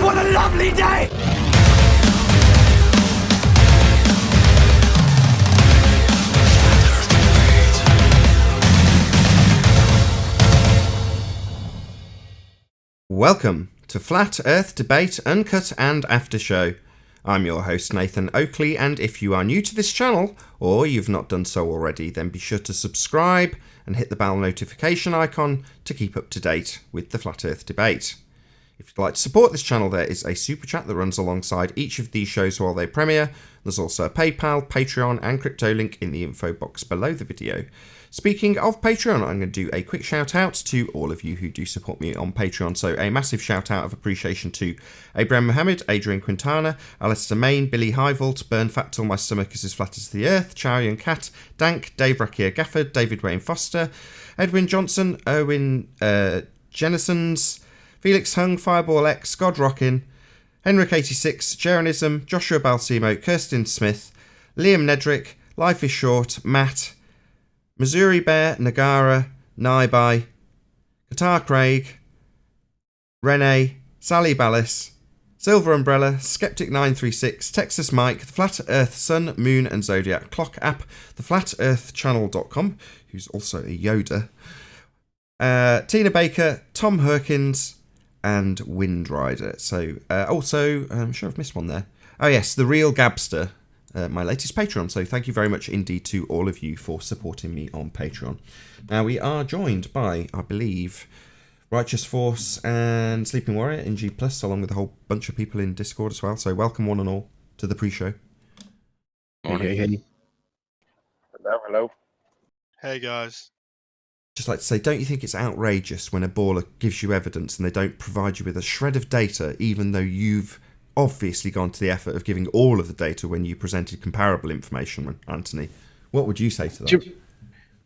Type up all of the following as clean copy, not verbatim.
What a lovely day! Welcome to Flat Earth Debate, Uncut and After Show. I'm your host Nathan Oakley, and if you are new to this channel, or you've not done so already, then be sure to subscribe and hit the bell notification icon to keep up to date with the Flat Earth Debate. If you'd like to support this channel, there is a super chat that runs alongside each of these shows while they premiere. There's also a PayPal, Patreon and crypto link in the info box below the video. Speaking of Patreon, I'm going to do a quick shout out to all of you who do support me on Patreon. So a massive shout out of appreciation to Abraham Mohammed, Adrian Quintana, Alistair Main, Billy Highvolt, Burn Fat Till My Stomach Is As Flat As the Earth, Chow Young Cat, Dank, Dave Rakia Gafford, David Wayne Foster, Edwin Johnson, Owen Jennisons, Felix Hung, Fireball X, God Rockin, Henrik86, Jeranism, Joshua Balsimo, Kirsten Smith, Liam Nedrick, Life is Short, Matt, Missouri Bear, Nagara, Naibai, Qatar Craig, Renee, Sally Ballis, Silver Umbrella, Skeptic936, Texas Mike, the Flat Earth Sun, Moon and Zodiac Clock app, the FlatEarthChannel.com, who's also a Yoda, Tina Baker, Tom Herkins, and Windrider. So, also, I'm sure I've missed one there. Oh yes, The Real Gabster, my latest Patreon. So thank you very much indeed to all of you for supporting me on Patreon. Now we are joined by, I believe, Righteous Force and Sleeping Warrior in G+, along with a whole bunch of people in Discord as well. So welcome one and all to the pre-show. Hey. Hello. Hey guys. Just like to say, don't you think it's outrageous when a baller gives you evidence and they don't provide you with a shred of data, even though you've obviously gone to the effort of giving all of the data when you presented comparable information, Anthony? What would you say to that? Do you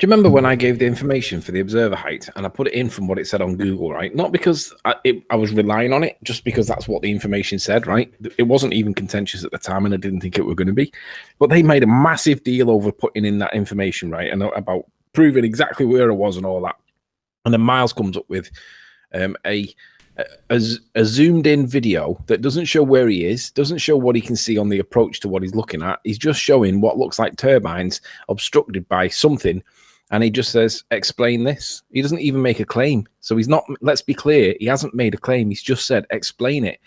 remember when I gave the information for the observer height and I put it in from what it said on Google, right? Not because I was relying on it, just because that's what the information said, right? It wasn't even contentious at the time and I didn't think it were going to be. But they made a massive deal over putting in that information, right? And about proving exactly where it was and all that. And then Miles comes up with a zoomed in video that doesn't show where he is, doesn't show what he can see on the approach to what he's looking at. He's just showing what looks like turbines obstructed by something. And he just says, explain this. He doesn't even make a claim. So he's not, let's be clear, he hasn't made a claim. He's just said, explain it.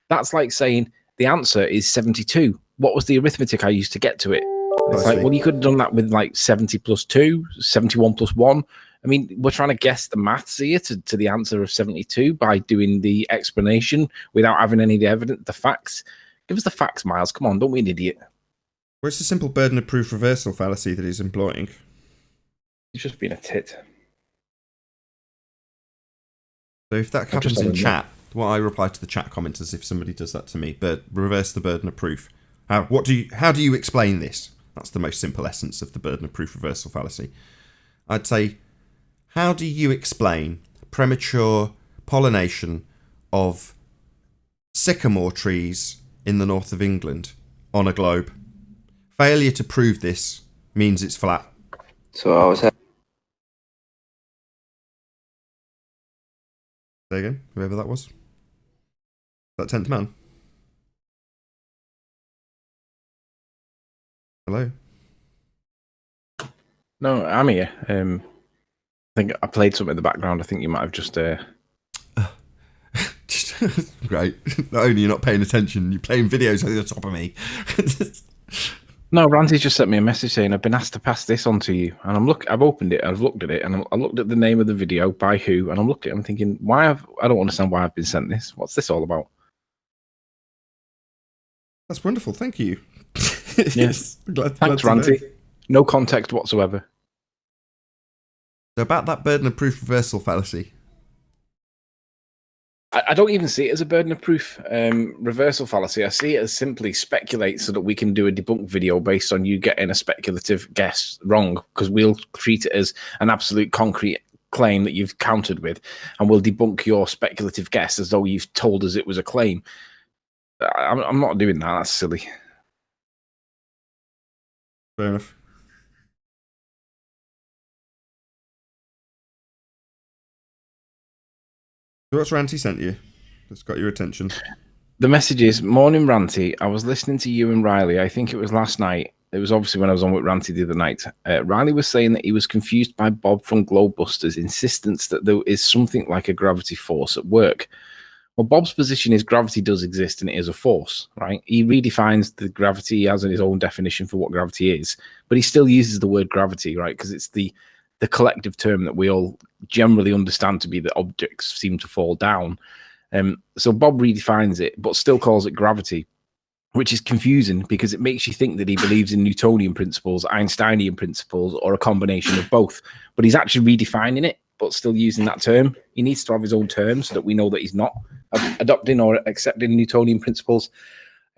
That's like saying the answer is 72. What was the arithmetic I used to get to it? It's like, well, you could have done that with like 70 plus 2, 71 plus 1. I mean, we're trying to guess the maths here to the answer of 72 by doing the explanation without having any of the evidence, the facts. Give us the facts, Miles. Come on, don't be an idiot. Well, it's a simple burden of proof reversal fallacy that he's employing. He's just being a tit. So if that happens in chat, well, I reply to the chat comments as if somebody does that to me, but reverse the burden of proof. How do you explain this? That's the most simple essence of the burden of proof reversal fallacy. I'd say, how do you explain premature pollination of sycamore trees in the north of England on a globe? Failure to prove this means it's flat. So I was Say again, whoever that was. That 10th man. Hello? No, I'm here. I think I played something in the background. I think you might have just... Great. Not only you're not paying attention, you're playing videos over the top of me. No, Randy's just sent me a message saying I've been asked to pass this on to you, and I've opened it, I've looked at it, and I looked at the name of the video, by who, and I'm thinking, I don't understand why I've been sent this. What's this all about? That's wonderful. Thank you. Yes. Thanks, Randy. No context whatsoever. So about that burden of proof reversal fallacy. I don't even see it as a burden of proof reversal fallacy. I see it as simply speculate so that we can do a debunk video based on you getting a speculative guess wrong, because we'll treat it as an absolute concrete claim that you've countered with, and we'll debunk your speculative guess as though you've told us it was a claim. I'm not doing that. That's silly. Fair enough. So what's Ranty sent you that's got your attention? The message is, morning Ranty. I was listening to you and Riley. I think it was last night. It was obviously when I was on with Ranty the other night. Riley was saying that he was confused by Bob from Globebusters' insistence that there is something like a gravity force at work. Well, Bob's position is gravity does exist and it is a force, right? He redefines the gravity. He has his own definition for what gravity is, but he still uses the word gravity, right? Because it's the collective term that we all generally understand to be that objects seem to fall down. So Bob redefines it, but still calls it gravity, which is confusing because it makes you think that he believes in Newtonian principles, Einsteinian principles, or a combination of both. But he's actually redefining it, but still using that term. He needs to have his own term so that we know that he's not adopting or accepting Newtonian principles.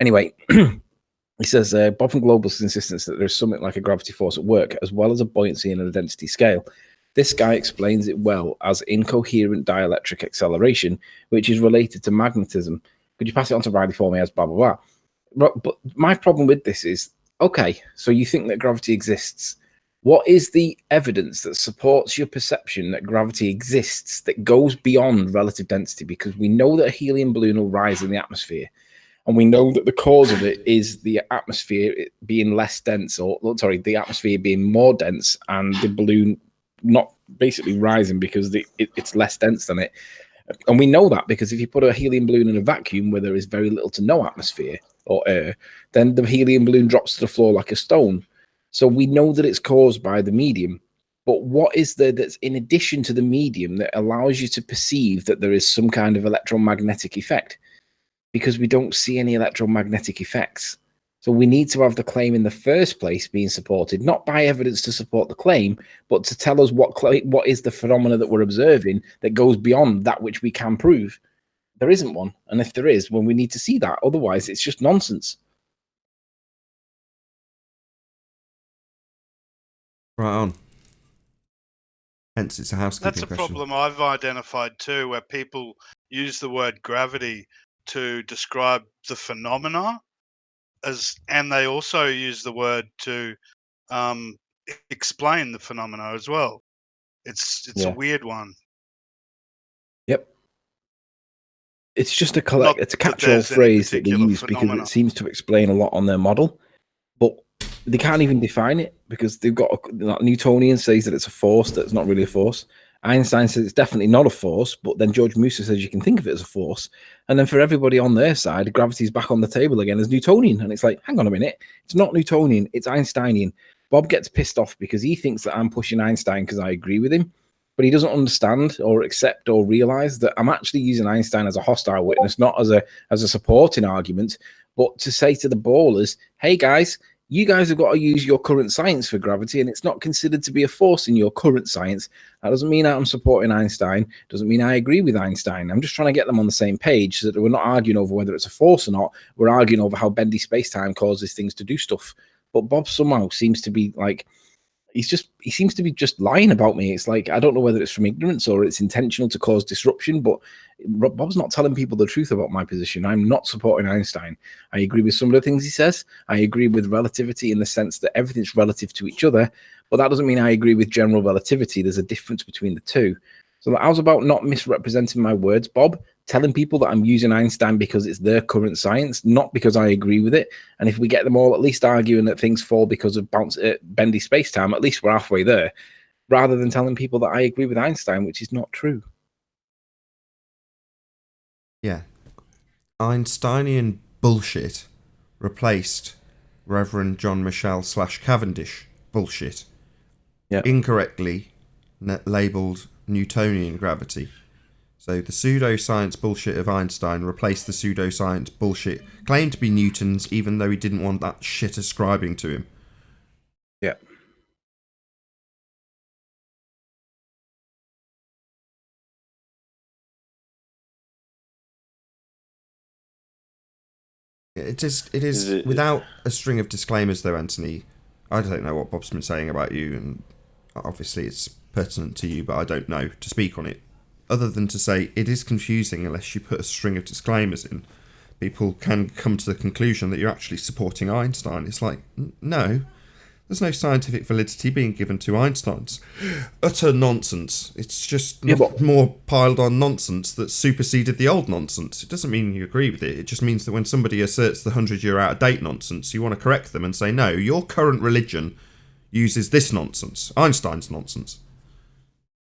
Anyway, he says, Bob from Global's insistence that there's something like a gravity force at work, as well as a buoyancy and a density scale. This guy explains it well as incoherent dielectric acceleration, which is related to magnetism. Could you pass it on to Riley for me as blah, blah, blah? But my problem with this is, okay, so you think that gravity exists. What is the evidence that supports your perception that gravity exists that goes beyond relative density? Because we know that a helium balloon will rise in the atmosphere. And we know that the cause of it is the atmosphere being less dense, the atmosphere being more dense and the balloon not basically rising because it's less dense than it. And we know that because if you put a helium balloon in a vacuum where there is very little to no atmosphere or air, then the helium balloon drops to the floor like a stone. So we know that it's caused by the medium. But what is there that's in addition to the medium that allows you to perceive that there is some kind of electromagnetic effect? Because we don't see any electromagnetic effects. So we need to have the claim in the first place being supported, not by evidence to support the claim, but to tell us what is the phenomena that we're observing that goes beyond that which we can prove. There isn't one. And if there is, well, we need to see that. Otherwise, it's just nonsense. Right on. Hence, it's a housekeeping That's a question. problem I've identified too, where people use the word gravity to describe the phenomena, and they also use the word to explain the phenomena as well. It's a weird one. Yep. It's just a Not it's a that catch-all there's any phrase that they particular use because phenomena. it seems to explain a lot on their model, but they can't even define it because they've got Newtonian says that it's a force that's not really a force. Einstein says it's definitely not a force, but then George Musa says you can think of it as a force. And then for everybody on their side, gravity's back on the table again as Newtonian. And it's like, hang on a minute, it's not Newtonian, it's Einsteinian. Bob gets pissed off because he thinks that I'm pushing Einstein because I agree with him, but he doesn't understand or accept or realize that I'm actually using Einstein as a hostile witness, not as a supporting argument, but to say to the ballers, hey guys, you guys have got to use your current science for gravity, and it's not considered to be a force in your current science. That doesn't mean I'm supporting Einstein. Doesn't mean I agree with Einstein. I'm just trying to get them on the same page so that we're not arguing over whether it's a force or not. We're arguing over how bendy space-time causes things to do stuff. But Bob somehow seems to be like, he seems to be just lying about me. It's like, I don't know whether it's from ignorance or it's intentional to cause disruption, but Bob's not telling people the truth about my position. I'm not supporting Einstein. I agree with some of the things he says. I agree with relativity in the sense that everything's relative to each other, but that doesn't mean I agree with general relativity. There's a difference between the two. So I was about not misrepresenting my words, Bob, telling people that I'm using Einstein because it's their current science, not because I agree with it. And if we get them all at least arguing that things fall because of bendy space-time, at least we're halfway there, rather than telling people that I agree with Einstein, which is not true. Yeah. Einsteinian bullshit replaced Reverend John Michel / Cavendish bullshit. Yeah. Incorrectly labelled Newtonian gravity. So the pseudoscience bullshit of Einstein replaced the pseudoscience bullshit claimed to be Newton's, even though he didn't want that shit ascribing to him. Yeah. It is without a string of disclaimers, though, Anthony. I don't know what Bob's been saying about you, and obviously it's pertinent to you, but I don't know to speak on it. Other than to say it is confusing unless you put a string of disclaimers in. People can come to the conclusion that you're actually supporting Einstein. It's like, no, There's no scientific validity being given to Einstein's utter nonsense. It's just more piled on nonsense that superseded the old nonsense. It doesn't mean you agree with it. It just means that when somebody asserts the 100-year out-of-date nonsense, you want to correct them and say, no, your current religion uses this nonsense, Einstein's nonsense.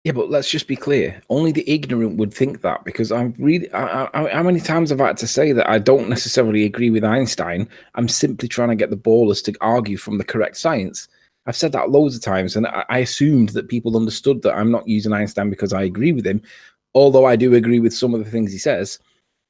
Yeah, but let's just be clear. Only the ignorant would think that, because how many times have I had to say that I don't necessarily agree with Einstein? I'm simply trying to get the ballers to argue from the correct science. I've said that loads of times, and I assumed that people understood that I'm not using Einstein because I agree with him, although I do agree with some of the things he says.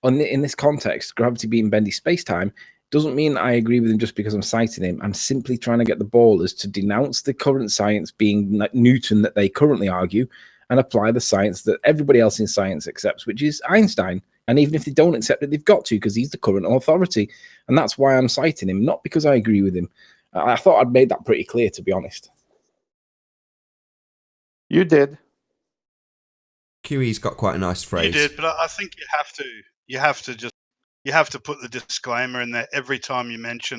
In this context, gravity being bendy space-time doesn't mean I agree with him just because I'm citing him. I'm simply trying to get the ballers to denounce the current science being Newton that they currently argue and apply the science that everybody else in science accepts, which is Einstein. And even if they don't accept it, they've got to, because he's the current authority. And that's why I'm citing him, not because I agree with him. I thought I'd made that pretty clear, to be honest. You did. QE's got quite a nice phrase. You did, but I think you have to put the disclaimer in there every time you mention,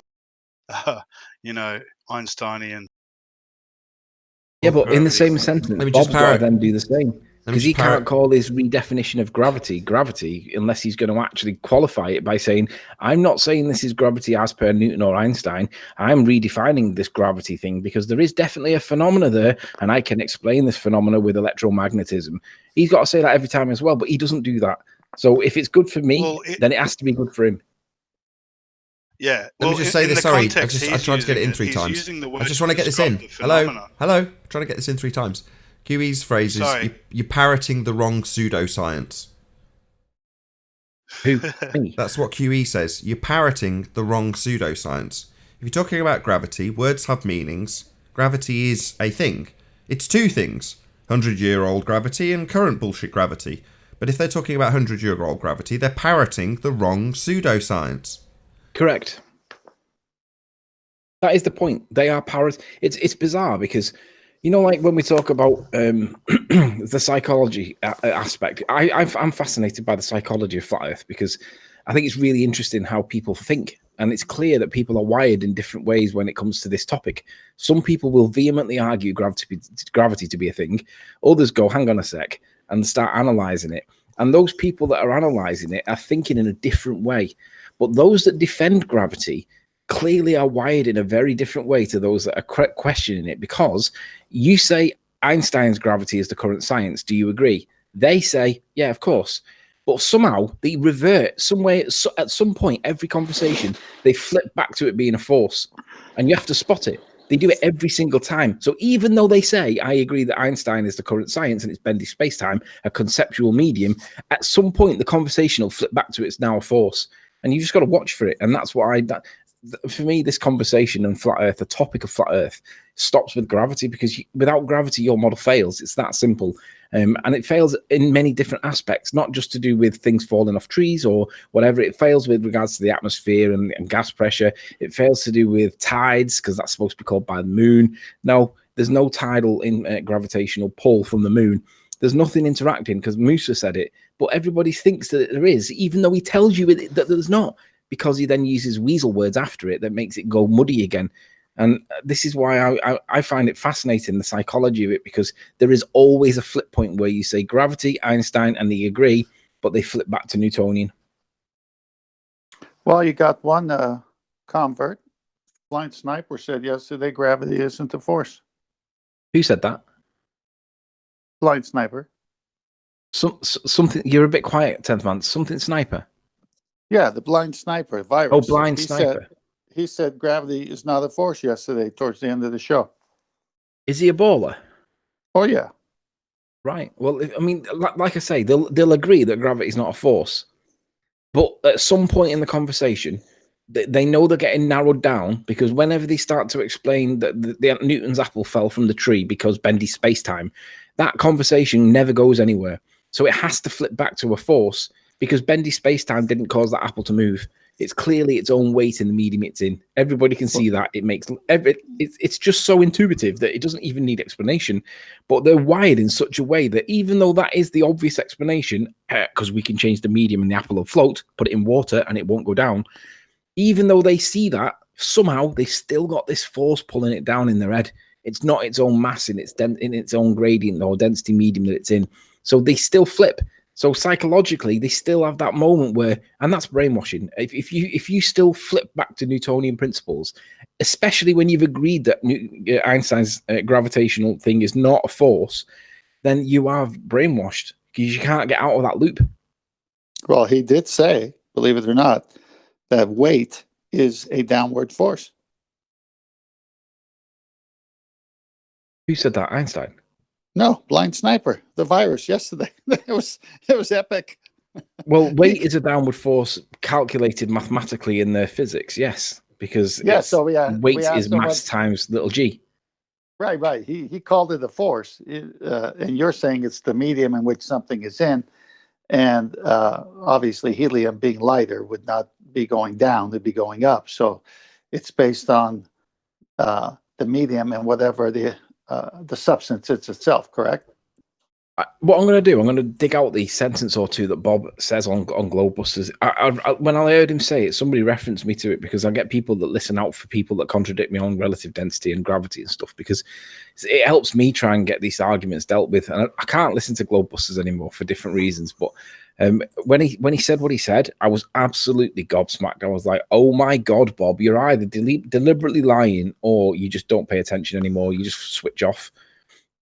Einsteinian. Yeah, but in the same sentence, Bob's got to then do the same. Because he can't call his redefinition of gravity, unless he's going to actually qualify it by saying, I'm not saying this is gravity as per Newton or Einstein. I'm redefining this gravity thing because there is definitely a phenomena there, and I can explain this phenomena with electromagnetism. He's got to say that every time as well, but he doesn't do that. So if it's good for me, then it has to be good for him. Yeah. Let me just say this. Sorry, I tried to get it in 3 times. I just want to get this in. Hello. I'm trying to get this in 3 times. QE's phrase is you're parroting the wrong pseudoscience. Who? Me? That's what QE says. You're parroting the wrong pseudoscience. If you're talking about gravity, words have meanings. Gravity is a thing. It's 2 things. 100-year-old gravity and current bullshit gravity. But if they're talking about 100-year-old gravity, they're parroting the wrong pseudoscience. Correct. That is the point. They are parrots. It's bizarre because, like when we talk about the psychology aspect, I'm fascinated by the psychology of flat Earth because I think it's really interesting how people think. And it's clear that people are wired in different ways when it comes to this topic. Some people will vehemently argue gravity to be a thing. Others go, hang on a sec, and start analysing it. And those people that are analysing it are thinking in a different way. But those that defend gravity clearly are wired in a very different way to those that are questioning it, because you say Einstein's gravity is the current science. Do you agree? They say, yeah, of course. But somehow they revert some way at some point, every conversation, they flip back to it being a force, and you have to spot it. They do it every single time. So even though they say, I agree that Einstein is the current science and it's bendy space-time, a conceptual medium, at some point the conversation will flip back to it's now a force. And you just got to watch for it. And that's why, for me, this conversation and flat Earth, the topic of flat Earth, stops with gravity, because without gravity, your model fails. It's that simple. And it fails in many different aspects, not just to do with things falling off trees or whatever. It fails with regards to the atmosphere and gas pressure. It fails to do with tides, because that's supposed to be called by the moon. No, there's no tidal in gravitational pull from the moon. There's nothing interacting, because Musa said it, but everybody thinks that there is, even though he tells you that there's not, because he then uses weasel words after it that makes it go muddy again. And this is why I find it fascinating, the psychology of it, because there is always a flip point where you say gravity, Einstein, and they agree, but they flip back to Newtonian. Well, you got one convert. Blind Sniper said yesterday gravity isn't a force. Who said that? Blind Sniper. Something. You're a bit quiet, 10th man. Something Sniper. Yeah, the Blind Sniper virus. Oh, Blind Sniper. He said gravity is not a force yesterday towards the end of the show. Is he a baller? Oh, yeah. Right. Well, I mean, like I say, they'll agree that gravity is not a force. But at some point in the conversation, they know they're getting narrowed down, because whenever they start to explain that the Newton's apple fell from the tree because bendy space-time, that conversation never goes anywhere. So it has to flip back to a force, because bendy space-time didn't cause that apple to move. It's clearly its own weight in the medium it's in. Everybody can see that. It's just so intuitive that it doesn't even need explanation. But they're wired in such a way that even though that is the obvious explanation, because we can change the medium and the apple will float, put it in water and it won't go down, even though they see that somehow they still got this force pulling it down in their head. It's not its own mass in its own gradient or density medium that it's in. So they still flip. So psychologically, they still have that moment where, and that's brainwashing. If you still flip back to Newtonian principles, especially when you've agreed that Einstein's gravitational thing is not a force, then you are brainwashed because you can't get out of that loop. Well, he did say, believe it or not, that weight is a downward force. Who said that? Einstein. No, Blind Sniper, the virus yesterday. it was epic. Well, weight is a downward force calculated mathematically in their physics, yes, because weight is mass times little g. Right. He called it a force, and you're saying it's the medium in which something is in, and obviously helium being lighter would not be going down; it'd be going up. So it's based on the medium and whatever the substance is itself. Correct? What I'm going to do, I'm going to dig out the sentence or two that Bob says on Globebusters. When I heard him say it, somebody referenced me to it because I get people that listen out for people that contradict me on relative density and gravity and stuff because it helps me try and get these arguments dealt with. And I can't listen to Globebusters anymore for different reasons. But when he said what he said, I was absolutely gobsmacked. I was like, oh my God, Bob, you're either deliberately lying or you just don't pay attention anymore. You just switch off.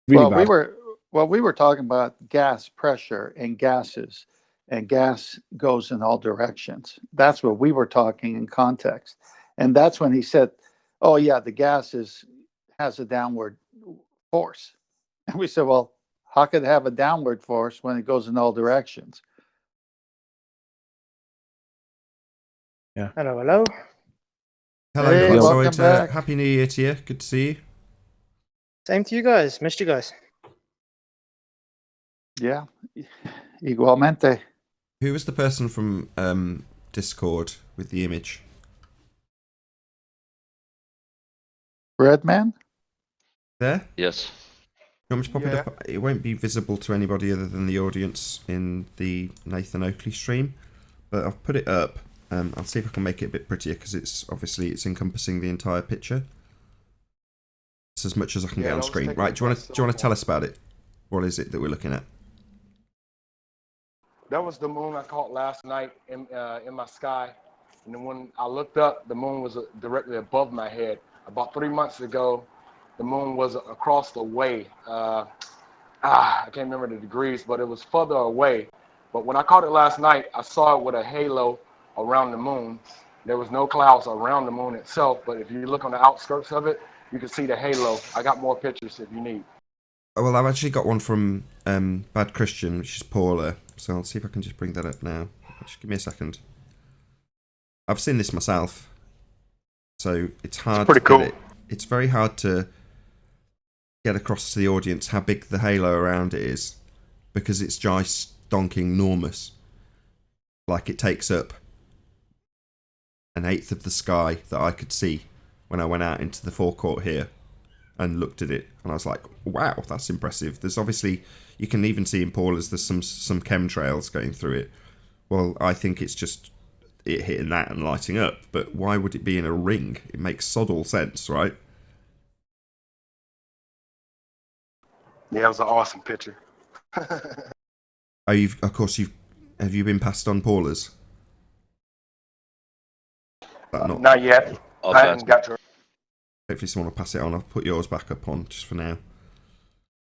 Really bad. We were talking about gas pressure and gases, and gas goes in all directions. That's what we were talking in context. And that's when he said, oh, yeah, the gas has a downward force. And we said, well, how could it have a downward force when it goes in all directions? Yeah. Hello. Hello, Hey, welcome Flexoid. back. Happy New Year to you. Good to see you. Same to you guys. Missed you guys. Yeah, igualmente. Who was the person from Discord with the image? Redman? There? Yes. You want me to pop it Yeah. up? It won't be visible to anybody other than the audience in the Nathan Oakley stream, but I've put it up. I'll see if I can make it a bit prettier because it's encompassing the entire picture. It's as much as I can get on screen. Right? Do you want to tell us about it? What is it that we're looking at? That was the moon I caught last night in my sky. And then when I looked up, the moon was directly above my head. About 3 months ago, the moon was across the way. I can't remember the degrees, but it was further away. But when I caught it last night, I saw it with a halo around the moon. There was no clouds around the moon itself, but if you look on the outskirts of it, you can see the halo. I got more pictures if you need. Well, I've actually got one from Bad Christian, which is Paula. So I'll see if I can just bring that up now. Just give me a second. I've seen this myself, so it's hard. It's pretty cool. It's very hard to get across to the audience how big the halo around it is, because it's just donking enormous. Like it takes up an eighth of the sky that I could see when I went out into the forecourt here and looked at it, and I was like, wow, that's impressive. There's obviously, you can even see in Paula's, there's some chemtrails going through it. Well, I think it's just it hitting that and lighting up, but why would it be in a ring? It makes sod all sense, right? Yeah, it was an awesome picture. Have you been passed on Paula's? Not yet. I'll I haven't got to her. Hopefully someone will pass it on. I'll put yours back up on just for now.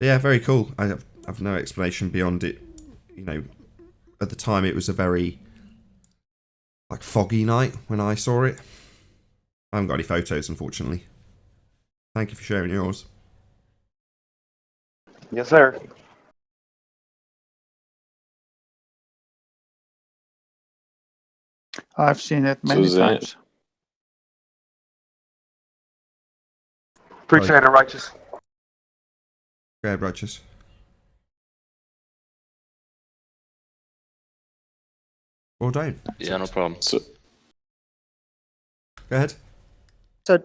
But yeah, very cool. I have no explanation beyond it. You know, at the time it was a very foggy night when I saw it. I haven't got any photos, unfortunately. Thank you for sharing yours. Yes, sir. I've seen it many times. Appreciate it, Righteous. Go ahead, Righteous. Or don't. Yeah, no problem. Go ahead. So,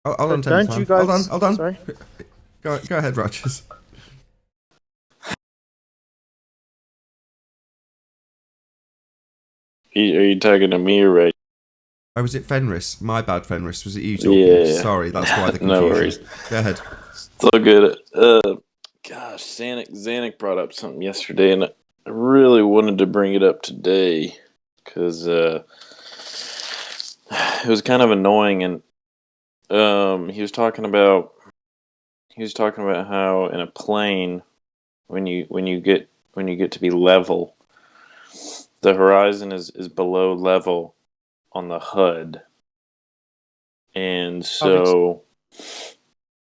Hold on, don't Tim, you time. guys? Hold on. Sorry. Go ahead, Righteous. Are you talking to me or Ray? Oh, was it Fenris? My bad, Fenris. Was it you talking? Yeah. Sorry, that's why the confusion. No worries. Go ahead. It's all good. Gosh, Zanuck brought up something yesterday, and I really wanted to bring it up today because it was kind of annoying. And he was talking about how in a plane, when you get to be level, the horizon is below level on the HUD. And so,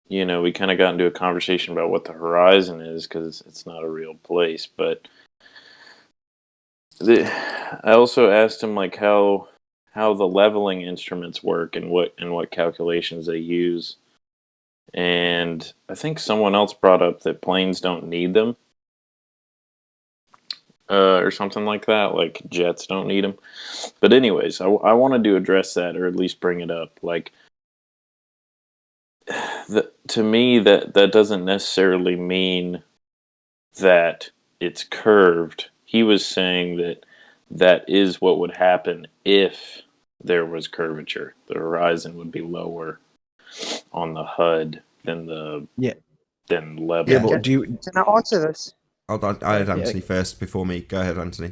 we kind of got into a conversation about what the horizon is because it's not a real place. But I also asked him like how the leveling instruments work and what calculations they use. And I think someone else brought up that planes don't need them. Or something like that, like jets don't need them. But anyways, I wanted to address that, or at least bring it up. Like, to me, that doesn't necessarily mean that it's curved. He was saying that is what would happen if there was curvature. The horizon would be lower on the HUD than level. Yeah, but do you? Can I answer this? I had Anthony first before me. Go ahead, Anthony.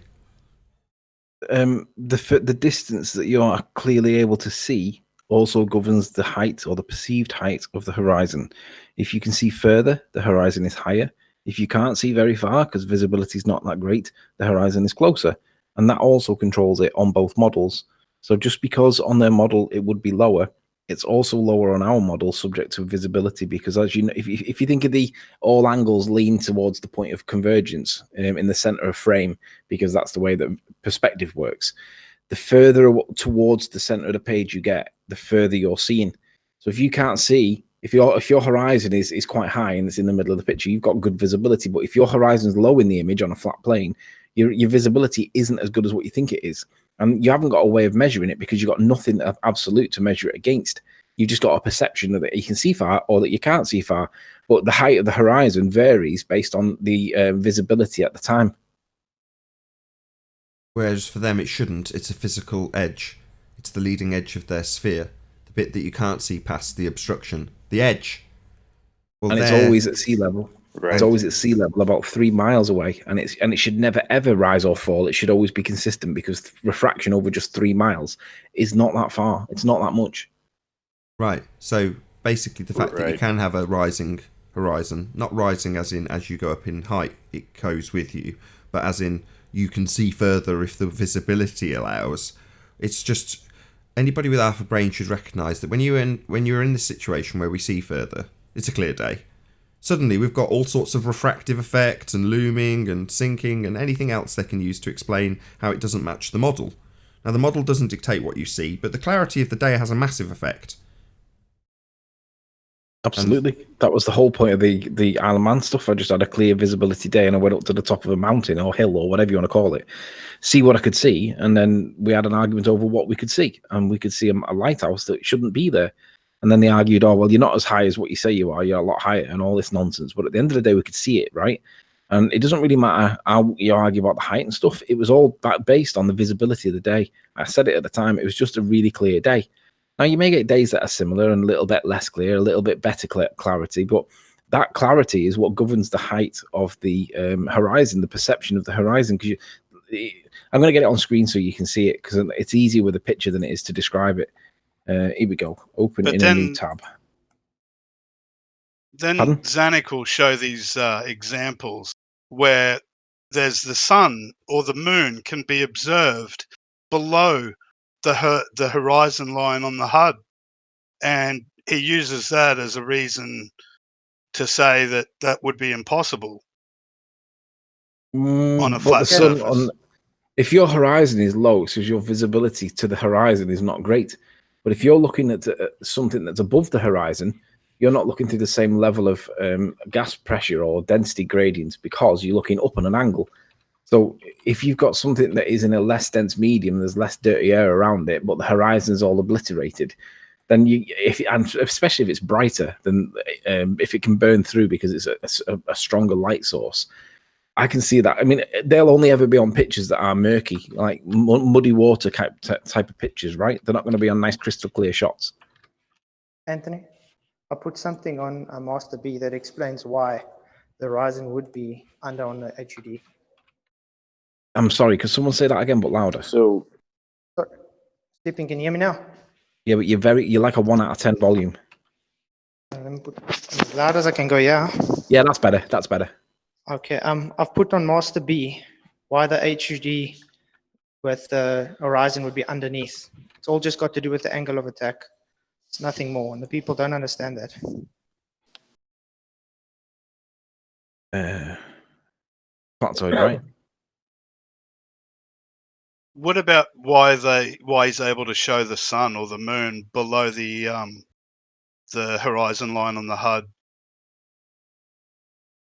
The distance that you are clearly able to see also governs the height or the perceived height of the horizon. If you can see further, the horizon is higher. If you can't see very far because visibility is not that great, the horizon is closer. And that also controls it on both models. So just because on their model it would be lower, it's also lower on our model subject to visibility, because as you know, if you think of all angles lean towards the point of convergence in the center of frame, because that's the way that perspective works. The further towards the center of the page you get, the further you're seeing. So if you can't see, if your horizon is quite high and it's in the middle of the picture, you've got good visibility. But if your horizon is low in the image on a flat plane, your visibility isn't as good as what you think it is. And you haven't got a way of measuring it because you've got nothing of absolute to measure it against. You've just got a perception that you can see far or that you can't see far. But the height of the horizon varies based on the visibility at the time. Whereas for them it shouldn't. It's a physical edge. It's the leading edge of their sphere. The bit that you can't see past the obstruction. The edge. Well, and it's always at sea level. Right. It's always at sea level, about 3 miles away, and it should never ever rise or fall. It should always be consistent, because refraction over just 3 miles is not that far. It's not that much. Right. So basically, the fact that you can have a rising horizon, not rising as in as you go up in height, it goes with you, but as in you can see further if the visibility allows. It's just anybody with half a brain should recognise that when you're in this situation where we see further, it's a clear day. Suddenly we've got all sorts of refractive effects and looming and sinking and anything else they can use to explain how it doesn't match the model. Now the model doesn't dictate what you see, but the clarity of the day has a massive effect. Absolutely. That was the whole point of the Isle of Man stuff. I just had a clear visibility day and I went up to the top of a mountain or hill or whatever you want to call it, see what I could see, and then we had an argument over what we could see. And we could see a lighthouse that shouldn't be there. And then they argued, oh, well, you're not as high as what you say you are. You're a lot higher and all this nonsense. But at the end of the day, we could see it, right? And it doesn't really matter how you argue about the height and stuff. It was all based on the visibility of the day. I said it at the time. It was just a really clear day. Now, you may get days that are similar and a little bit less clear, a little bit better clarity. But that clarity is what governs the height of the horizon, the perception of the horizon. Because I'm going to get it on screen so you can see it, because it's easier with a picture than it is to describe it. Here we go. Open in a new tab. Then Pardon? Zanuck will show these examples where there's the sun or the moon can be observed below the horizon line on the HUD, and he uses that as a reason to say that would be impossible on a flat surface. If your horizon is low, so your visibility to the horizon is not great. But if you're looking at something that's above the horizon, you're not looking through the same level of gas pressure or density gradients, because you're looking up on an angle. So if you've got something that is in a less dense medium, there's less dirty air around it, but the horizon is all obliterated, then especially if it's brighter, then if it can burn through because it's a stronger light source, I can see that. I mean, they'll only ever be on pictures that are murky, like muddy water type of pictures, right? They're not going to be on nice crystal clear shots. Anthony, I put something on Master B that explains why the horizon would be under on the HUD. I'm sorry, could someone say that again, but louder? So Sorry. Sleeping, can you hear me now? Yeah, but you're like a 1 out of 10 volume. Let me put as loud as I can go, yeah. Yeah, that's better. That's better. Okay, I've put on Master B why the HUD with the horizon would be underneath. It's all just got to do with the angle of attack. It's nothing more, and the people don't understand that. Factoid, right? What about why he's able to show the sun or the moon below the horizon line on the HUD?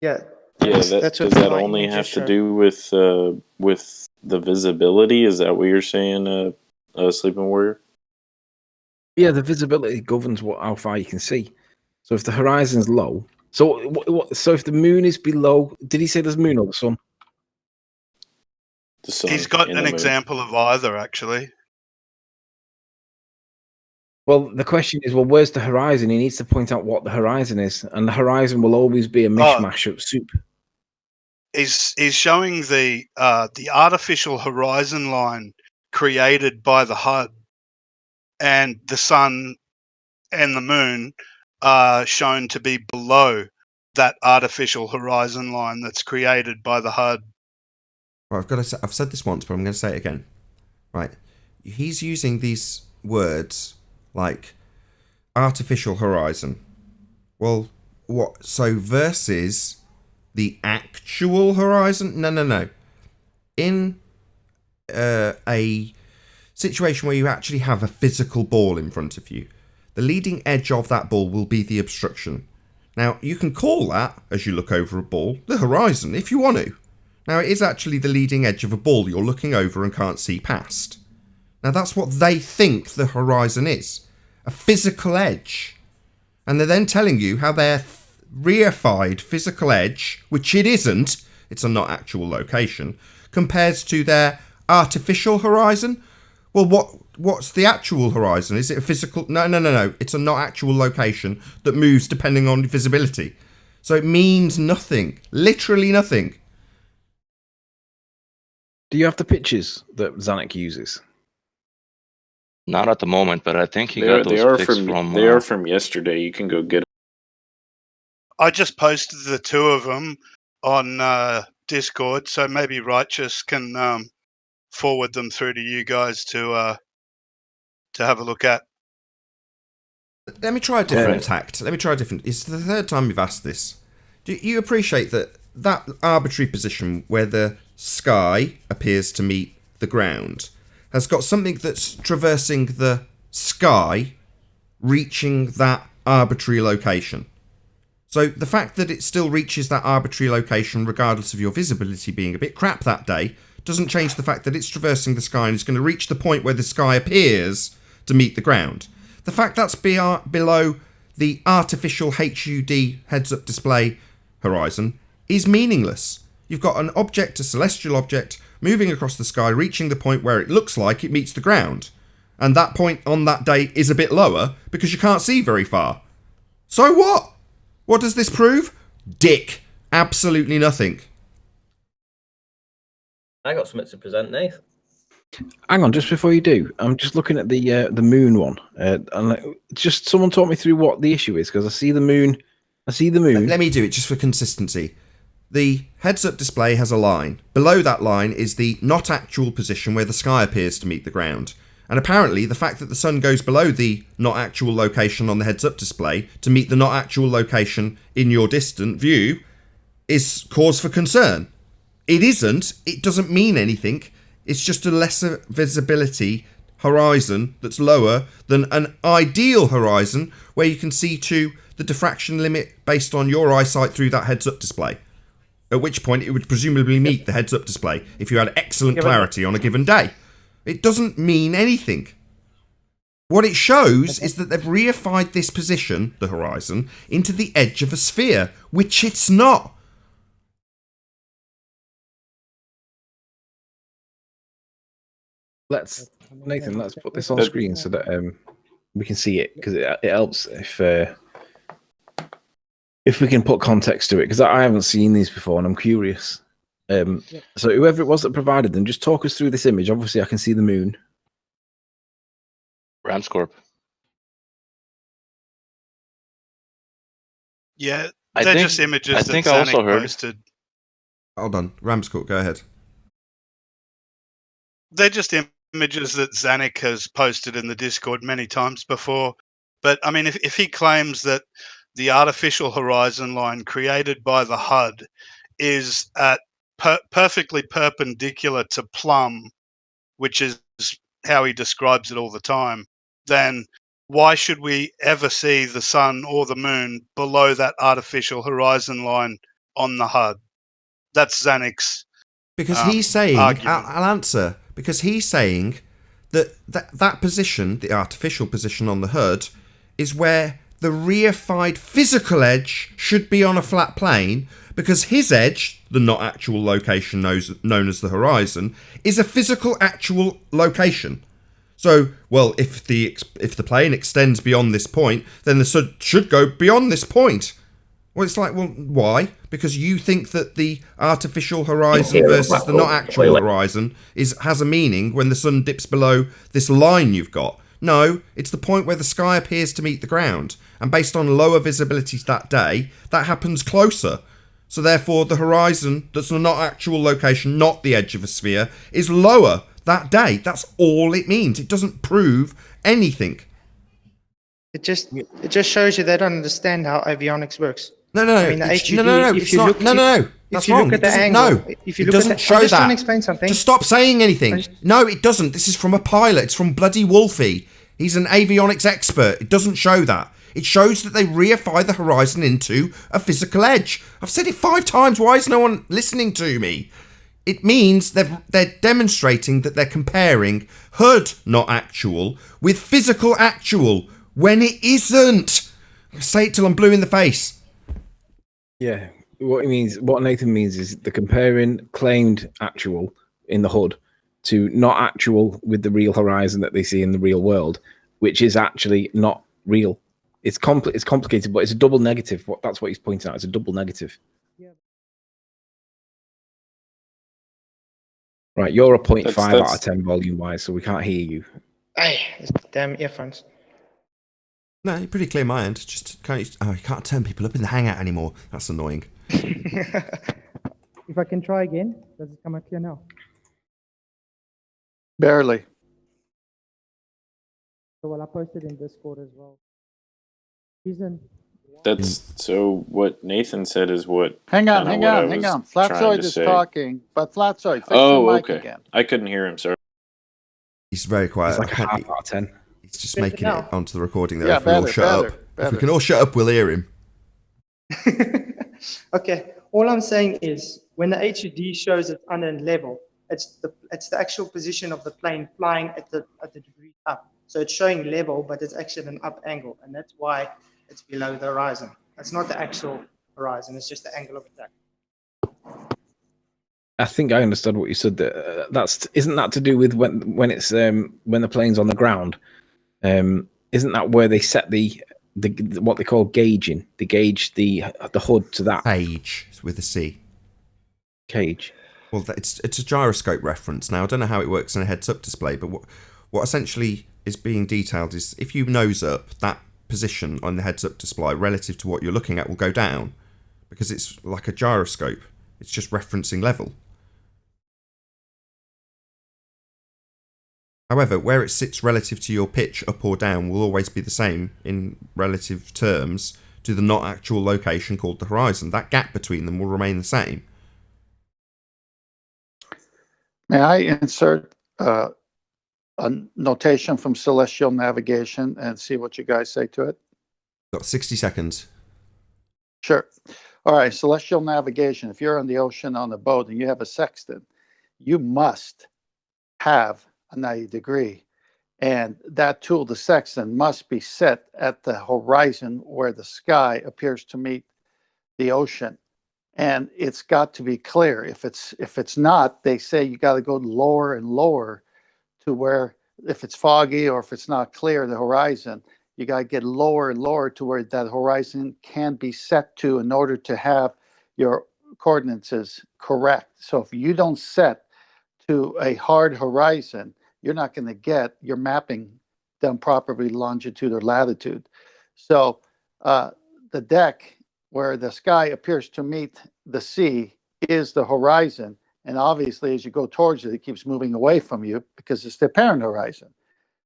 Yeah, does what that my only image have just to showed. do with the visibility? Is that what you're saying, Sleeping Warrior? Yeah, the visibility governs how far you can see. So if the horizon's low, so if the moon is below, did he say there's moon or the sun? The sun. He's got and an the moon. example of either, actually. Well, the question is, where's the horizon? He needs to point out what the horizon is, and the horizon will always be a mishmash of soup. He's showing the artificial horizon line created by the HUD, and the sun and the moon are shown to be below that artificial horizon line that's created by the HUD. Well, I've said this once, but I'm going to say it again. Right. He's using these words like artificial horizon. Well, what? So versus the actual horizon? No. In a situation where you actually have a physical ball in front of you, the leading edge of that ball will be the obstruction. Now, you can call that, as you look over a ball, the horizon, if you want to. Now, it is actually the leading edge of a ball you're looking over and can't see past. Now, that's what they think the horizon is. A physical edge. And they're then telling you how their reified physical edge, which it isn't, it's a not actual location, compares to their artificial horizon. Well, what's the actual horizon? Is it a physical? No. It's a not actual location that moves depending on visibility. So it means nothing. Literally nothing. Do you have the pictures that Zanuck uses? Not at the moment, but I think he They got those are pics from from. they are from yesterday. You can go get them. I just posted the two of them on Discord, so maybe Righteous can forward them through to you guys to have a look at. Let me try a different Right. tact. It's the third time you've asked this. Do you appreciate that arbitrary position where the sky appears to meet the ground has got something that's traversing the sky, reaching that arbitrary location? So the fact that it still reaches that arbitrary location regardless of your visibility being a bit crap that day doesn't change the fact that it's traversing the sky and is going to reach the point where the sky appears to meet the ground. The fact that's below the artificial HUD heads-up display horizon is meaningless. You've got an object, a celestial object, moving across the sky, reaching the point where it looks like it meets the ground. And that point on that day is a bit lower because you can't see very far. So what? What does this prove? Dick. Absolutely nothing. I got something to present, Nath. Hang on, just before you do, I'm just looking at the moon one, and just someone talk me through what the issue is, because I see the moon. Let me do it just for consistency. The heads-up display has a line. Below that line is the not actual position where the sky appears to meet the ground. And apparently the fact that the sun goes below the not actual location on the heads-up display to meet the not actual location in your distant view is cause for concern. It isn't. It doesn't mean anything. It's just a lesser visibility horizon that's lower than an ideal horizon where you can see to the diffraction limit based on your eyesight through that heads-up display. At which point it would presumably meet the heads-up display if you had excellent clarity on a given day. It doesn't mean anything. What it shows is that they've reified this position, the horizon, into the edge of a sphere, which it's not. Nathan, let's put this on That- screen so that we can see it, because it helps if we can put context to it, because I haven't seen these before and I'm curious. So whoever it was that provided them, just talk us through this image. Obviously, I can see the moon. Ramscorp. Yeah, I they're think- just images I that think I also Zanuck heard- posted. Hold on, Ramscourt, go ahead. They're just images that Zanuck has posted in the Discord many times before. But I mean, if he claims that the artificial horizon line created by the HUD is at perfectly perpendicular to plumb, which is how he describes it all the time, then why should we ever see the sun or the moon below that artificial horizon line on the HUD? That's Zanuck's Because he's saying, argument. I'll answer, because he's saying that position, the artificial position on the HUD, is where the reified physical edge should be on a flat plane, because his edge, the not actual location known as the horizon, is a physical actual location. So, well, if the plane extends beyond this point, then the sun should go beyond this point. Well, it's like, well, why? Because you think that the artificial horizon versus the not actual horizon has a meaning when the sun dips below this line you've got. No, it's the point where the sky appears to meet the ground, and based on lower visibilities that day, that happens closer. So therefore, the horizon, that's the not actual location, not the edge of a sphere, is lower that day. That's all it means. It doesn't prove anything. It just shows you they don't understand how avionics works. No. I mean, the it's, HUD, no. if It's you not. look- No. That's If you wrong. look at It the doesn't. angle, No. if you It look doesn't at the, show I'm just trying to that. explain something. Just stop saying anything. No, it doesn't. This is from a pilot. It's from bloody Wolfie. He's an avionics expert. It doesn't show that. It shows that they reify the horizon into a physical edge. I've said it 5 times. Why is no one listening to me? It means they're demonstrating that they're comparing HUD not actual with physical actual when it isn't. I say it till I'm blue in the face. Yeah, what Nathan means is they're comparing claimed actual in the HUD to not actual with the real horizon that they see in the real world, which is actually not real. It's complicated, but it's a double negative. That's what he's pointing out. It's a double negative. Right, you're a 0.5 out of 10 volume wise, so we can't hear you. Hey, damn earphones. No, you're pretty clear my end. Just you can't turn people up in the hangout anymore. That's annoying. If I can try again, does it come up here now? Barely. So well, I posted in Discord as well. Reason. That's so. What Nathan said is what. Hang on. Kinda what I Hang was on. trying Flatzoid to is say. talking, but Flatzoid, fix Oh, the mic okay. again. I couldn't hear him. Sorry. He's very quiet. It's like a half out of 10. He's just Better making now. it onto the recording there. Yeah, If we all better, shut up. If better. we can all shut up, we'll hear him. Okay, all I'm saying is when the HUD shows it's unearned level, it's the actual position of the plane flying at the degree up. So it's showing level, but it's actually an up angle, and that's why it's below the horizon. It's not the actual horizon; it's just the angle of attack. I think I understood what you said. Isn't that to do with when it's when the plane's on the ground? Isn't that where they set the what they call gauging? They gauge the HUD to that Cage with a C. cage. Well, it's a gyroscope reference. Now, I don't know how it works in a heads-up display, but what essentially is being detailed is if you nose up, that position on the heads-up display relative to what you're looking at will go down because it's like a gyroscope. It's just referencing level. However, where it sits relative to your pitch up or down will always be the same in relative terms to the not actual location called the horizon. That gap between them will remain the same. May I insert a notation from celestial navigation and see what you guys say to it? Got 60 seconds. Sure. All right, celestial navigation. If you're on the ocean on a boat and you have a sextant, you must have a 90 degree. And that tool, the sextant, must be set at the horizon where the sky appears to meet the ocean. And it's got to be clear. If it's not, they say you got to go lower and lower to where if it's foggy or if it's not clear, the horizon, you got to get lower and lower to where that horizon can be set to in order to have your coordinates correct. So if you don't set to a hard horizon, you're not going to get your mapping done properly, longitude or latitude. So the deck where the sky appears to meet the sea is the horizon. And obviously, as you go towards it, it keeps moving away from you because it's the apparent horizon.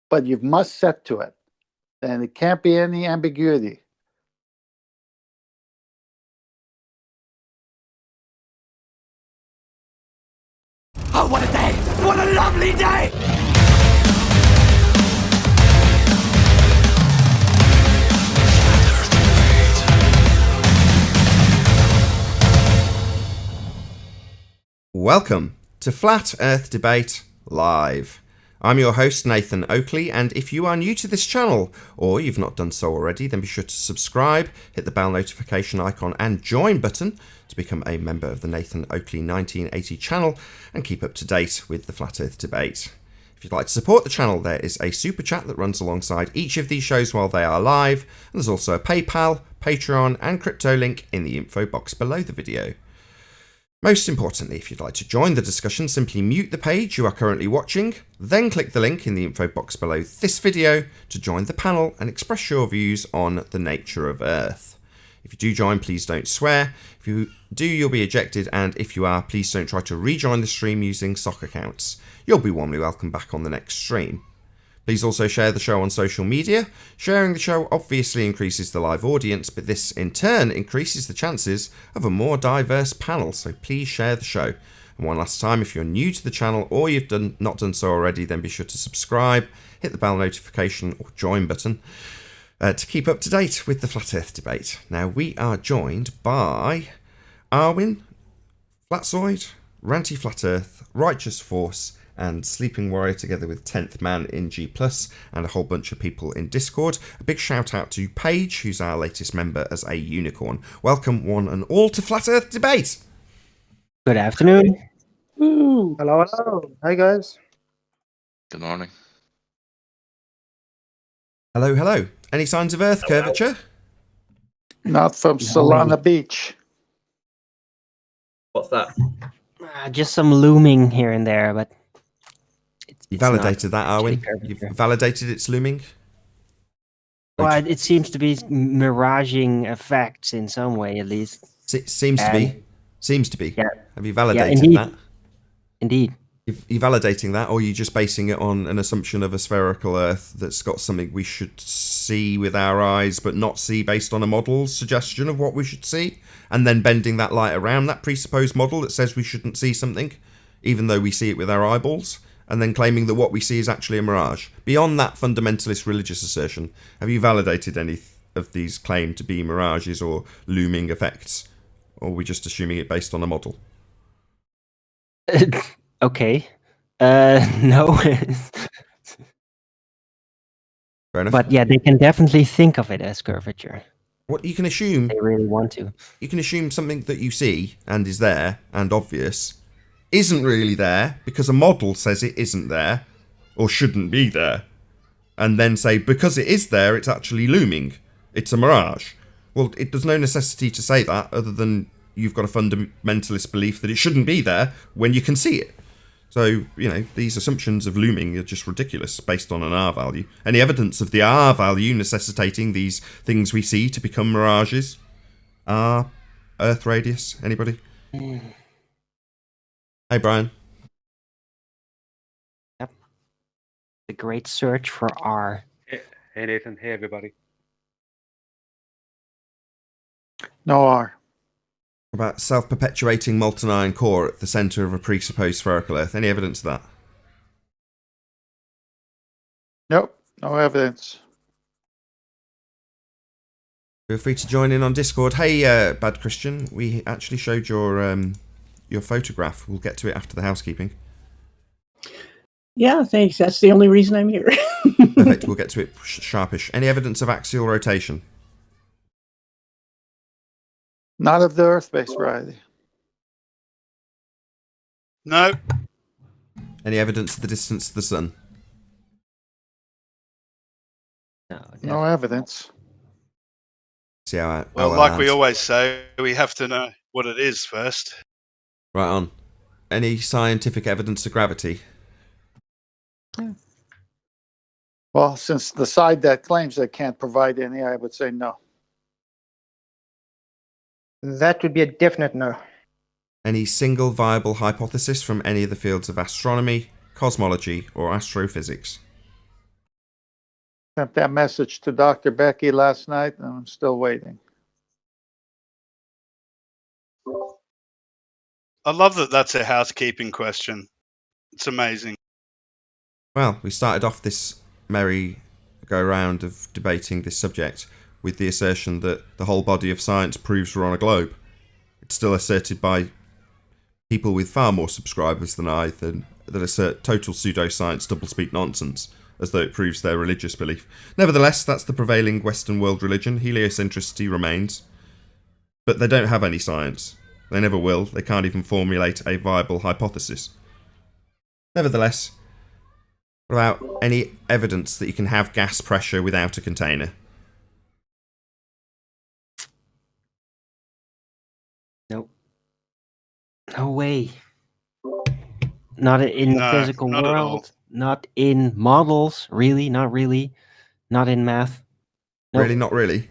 But you must set to it. And it can't be any ambiguity. Oh, what a day! What a lovely day! Welcome to Flat Earth Debate Live. I'm your host, Nathan Oakley, and if you are new to this channel, or you've not done so already, then be sure to subscribe, hit the bell notification icon and join button to become a member of the Nathan Oakley 1980 channel and keep up to date with the Flat Earth Debate. If you'd like to support the channel, there is a super chat that runs alongside each of these shows while they are live, and there's also a PayPal, Patreon and crypto link in the info box below the video. Most importantly, if you'd like to join the discussion, simply mute the page you are currently watching, then click the link in the info box below this video to join the panel and express your views on the nature of Earth. If you do join, please don't swear. If you do, you'll be ejected, and if you are, please don't try to rejoin the stream using sock accounts. You'll be warmly welcome back on the next stream. Please also share the show on social media. Sharing the show obviously increases the live audience, but this in turn increases the chances of a more diverse panel, so please share the show. And one last time, if you're new to the channel or you've not done so already, then be sure to subscribe, hit the bell notification or join button to keep up to date with the Flat Earth Debate. Now, we are joined by Arwin, Flatzoid, Ranty Flat Earth, Righteous Force, and Sleeping Warrior, together with 10th Man in G+, and a whole bunch of people in Discord. A big shout out to Paige, who's our latest member as a unicorn. Welcome one and all to Flat Earth Debate! Good afternoon. Woo. Hello, hello. Hi, guys. Good morning. Hello, hello. Any signs of Earth curvature? Not from Solana Beach. What's that? Just some looming here and there, but You validated that, actually Arwin? curvature. You've validated its looming? Well, it seems to be miraging effects in some way, at least. Seems to be. Seems to be. Yeah. Have you validated indeed. that? Indeed. You validating that, or are you just basing it on an assumption of a spherical Earth that's got something we should see with our eyes, but not see based on a model's suggestion of what we should see, and then bending that light around that presupposed model that says we shouldn't see something, even though we see it with our eyeballs, and then claiming that what we see is actually a mirage? Beyond that fundamentalist religious assertion, have you validated any of these claimed to be mirages or looming effects, or are we just assuming it based on a model? Okay. No. Fair enough. But yeah, they can definitely think of it as curvature. What you can assume, They really want to. you can assume something that you see and is there and obvious isn't really there because a model says it isn't there or shouldn't be there, and then say because it is there, it's actually looming. It's a mirage. Well, there's no necessity to say that other than you've got a fundamentalist belief that it shouldn't be there when you can see it. So, these assumptions of looming are just ridiculous based on an R value. Any evidence of the R value necessitating these things we see to become mirages? R, Earth radius, anybody? Hey, Brian. Yep. The great search for R. Hey Nathan, hey everybody. No R. About self-perpetuating molten iron core at the centre of a presupposed spherical Earth. Any evidence of that? Nope. No evidence. Feel free to join in on Discord. Hey, Bad Christian, we actually showed your photograph. We'll get to it after the housekeeping. Yeah, thanks. That's the only reason I'm here. Perfect. We'll get to it sharpish. Any evidence of axial rotation? Not of the Earth-based variety. No. Any evidence of the distance to the sun? No evidence. See how Well, I like we land. always say, we have to know what it is first. Right on. Any scientific evidence of gravity? Well, since the side that claims they can't provide any, I would say no. That would be a definite no. Any single viable hypothesis from any of the fields of astronomy, cosmology, or astrophysics? Sent that message to Dr. Becky last night, and I'm still waiting. I love that that's a housekeeping question. It's amazing. Well, we started off this merry go-round of debating this subject with the assertion that the whole body of science proves we're on a globe. It's still asserted by people with far more subscribers than I that assert total pseudoscience doublespeak nonsense, as though it proves their religious belief. Nevertheless, that's the prevailing Western world religion. Heliocentricity remains. But they don't have any science. They never will. They can't even formulate a viable hypothesis. Nevertheless, what about any evidence that you can have gas pressure without a container? Nope. No way. Not in the No, physical not at all. world. Not in models, really. Not really. Not in math. Nope. Really? Not really?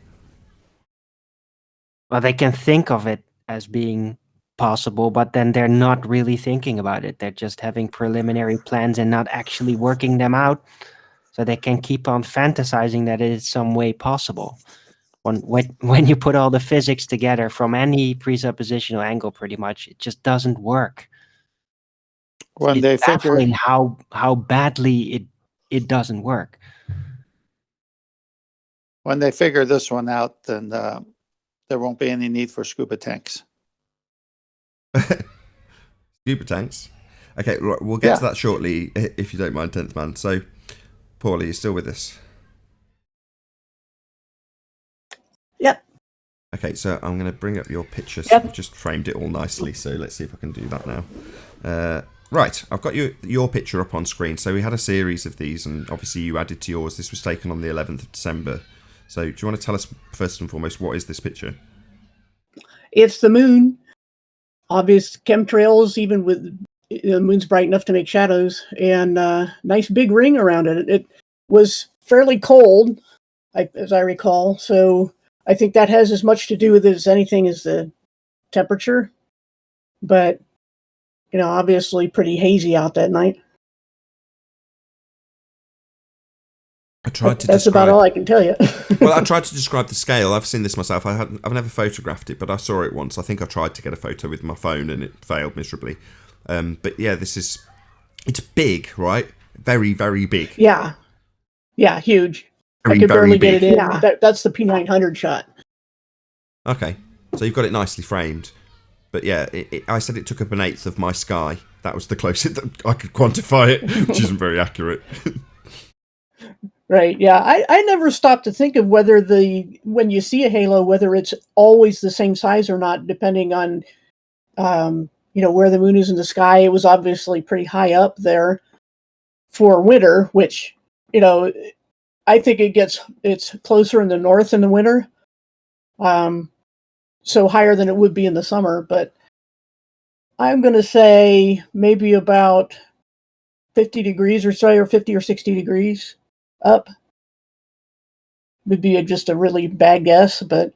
Well, they can think of it as being possible, but then they're not really thinking about it. They're just having preliminary plans and not actually working them out. So they can keep on fantasizing that it is some way possible. When you put all the physics together from any presuppositional angle, pretty much, it just doesn't work. When It's they baffling figure how badly it doesn't work. when they figure this one out, then there won't be any need for scuba tanks. Scuba tanks? Okay, right, we'll get Yeah. to that shortly, if you don't mind, 10th man. So, Paul, are you still with us? Yep. Okay, so I'm going to bring up your picture. So Yep. I've just framed it all nicely, so let's see if I can do that now. Right, I've got your picture up on screen. So we had a series of these, and obviously you added to yours. This was taken on the 11th of December. So do you want to tell us, first and foremost, what is this picture? It's the moon. Obvious chemtrails, even with the moon's bright enough to make shadows, and nice big ring around it. It was fairly cold, as I recall. So I think that has as much to do with it as anything as the temperature. But, obviously pretty hazy out that night. I tried to That's describe... about all I can tell you. Well, I tried to describe the scale. I've seen this myself. I've never photographed it, but I saw it once. I think I tried to get a photo with my phone and it failed miserably. But yeah, it's big, right? Very, very big. Yeah, huge. Very, I could very barely big. get it in. Yeah. That's the P900 shot. Okay, so you've got it nicely framed. But yeah, I said it took up 1/8 of my sky. That was the closest that I could quantify it, which isn't very accurate. Right, yeah. I never stopped to think of whether when you see a halo, whether it's always the same size or not, depending on, where the moon is in the sky. It was obviously pretty high up there for winter, which, I think it's closer in the north in the winter. So higher than it would be in the summer, but I'm going to say maybe about 50 degrees or so, or 50 or 60 degrees up would be just a really bad guess, but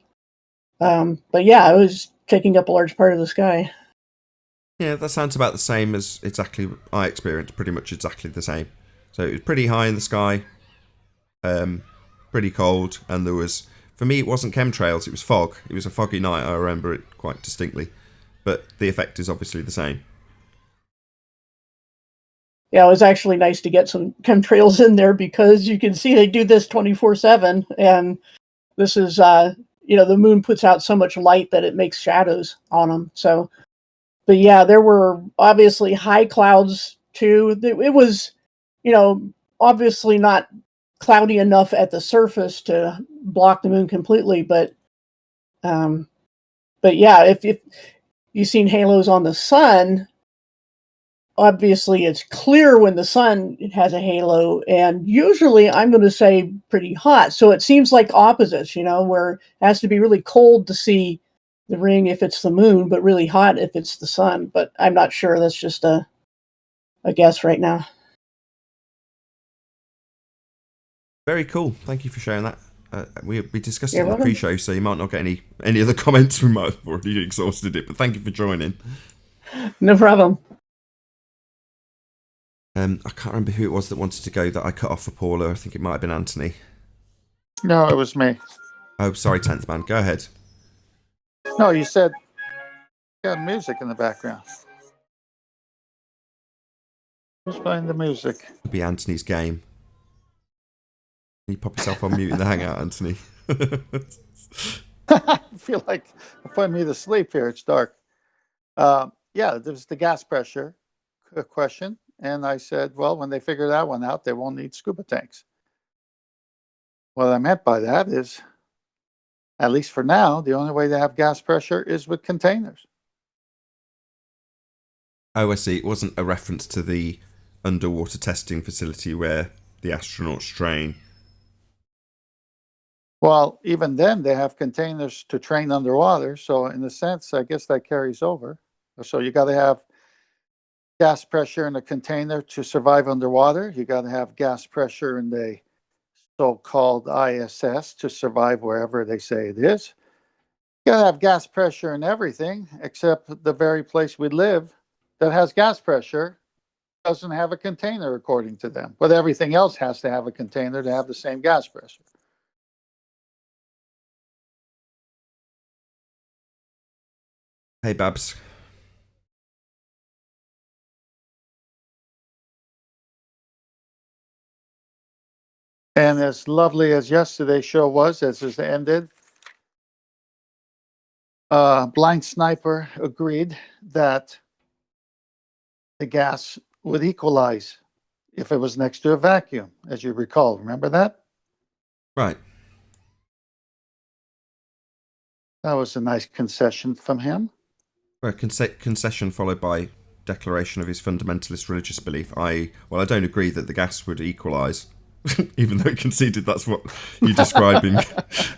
yeah, it was taking up a large part of the sky. Yeah, that sounds about the same as exactly I experienced, pretty much exactly the same. So it was pretty high in the sky, pretty cold, and there was, for me, it wasn't chemtrails, it was fog. It was a foggy night, I remember it quite distinctly. But the effect is obviously the same. Yeah, it was actually nice to get some chemtrails in there because you can see they do this 24/7, and this is, the moon puts out so much light that it makes shadows on them. So, but yeah, there were obviously high clouds too. It was, obviously not cloudy enough at the surface to block the moon completely, but yeah, if you've seen halos on the sun, obviously it's clear when the sun has a halo, and usually I'm going to say pretty hot. So it seems like opposites, where it has to be really cold to see the ring if it's the moon, but really hot if it's the sun. But I'm not sure. That's just a guess right now. Very cool. Thank you for sharing that. We discussed it You're in the welcome. pre-show, so you might not get any other comments. We might have already exhausted it, but thank you for joining. No problem. I can't remember who it was that wanted to go that I cut off for Paula. I think it might have been Anthony. No, it was me. Oh, sorry, 10th man. Go ahead. No, you said you got music in the background. Who's playing the music? It'll be Anthony's game. Can you pop yourself on mute in the hangout, Anthony? I feel like I'm putting me to sleep here. It's dark. Yeah, there's the gas pressure question. And I said, well, when they figure that one out, they won't need scuba tanks. What I meant by that is, at least for now, the only way to have gas pressure is with containers. Oh, I see. It wasn't a reference to the underwater testing facility where the astronauts train. Well, even then, they have containers to train underwater. So in a sense, I guess that carries over. So you got to have gas pressure in a container to survive underwater. You got to have gas pressure in the so-called ISS to survive wherever they say it is. You got to have gas pressure in everything except the very place we live that has gas pressure doesn't have a container according to them. But everything else has to have a container to have the same gas pressure. Hey, Babs. And as lovely as yesterday's show was, as it ended, Blind Sniper agreed that the gas would equalize if it was next to a vacuum, as you recall. Remember that? Right. That was a nice concession from him. Well, concession followed by declaration of his fundamentalist religious belief. I don't agree that the gas would equalise, even though he conceded that's what you're describing.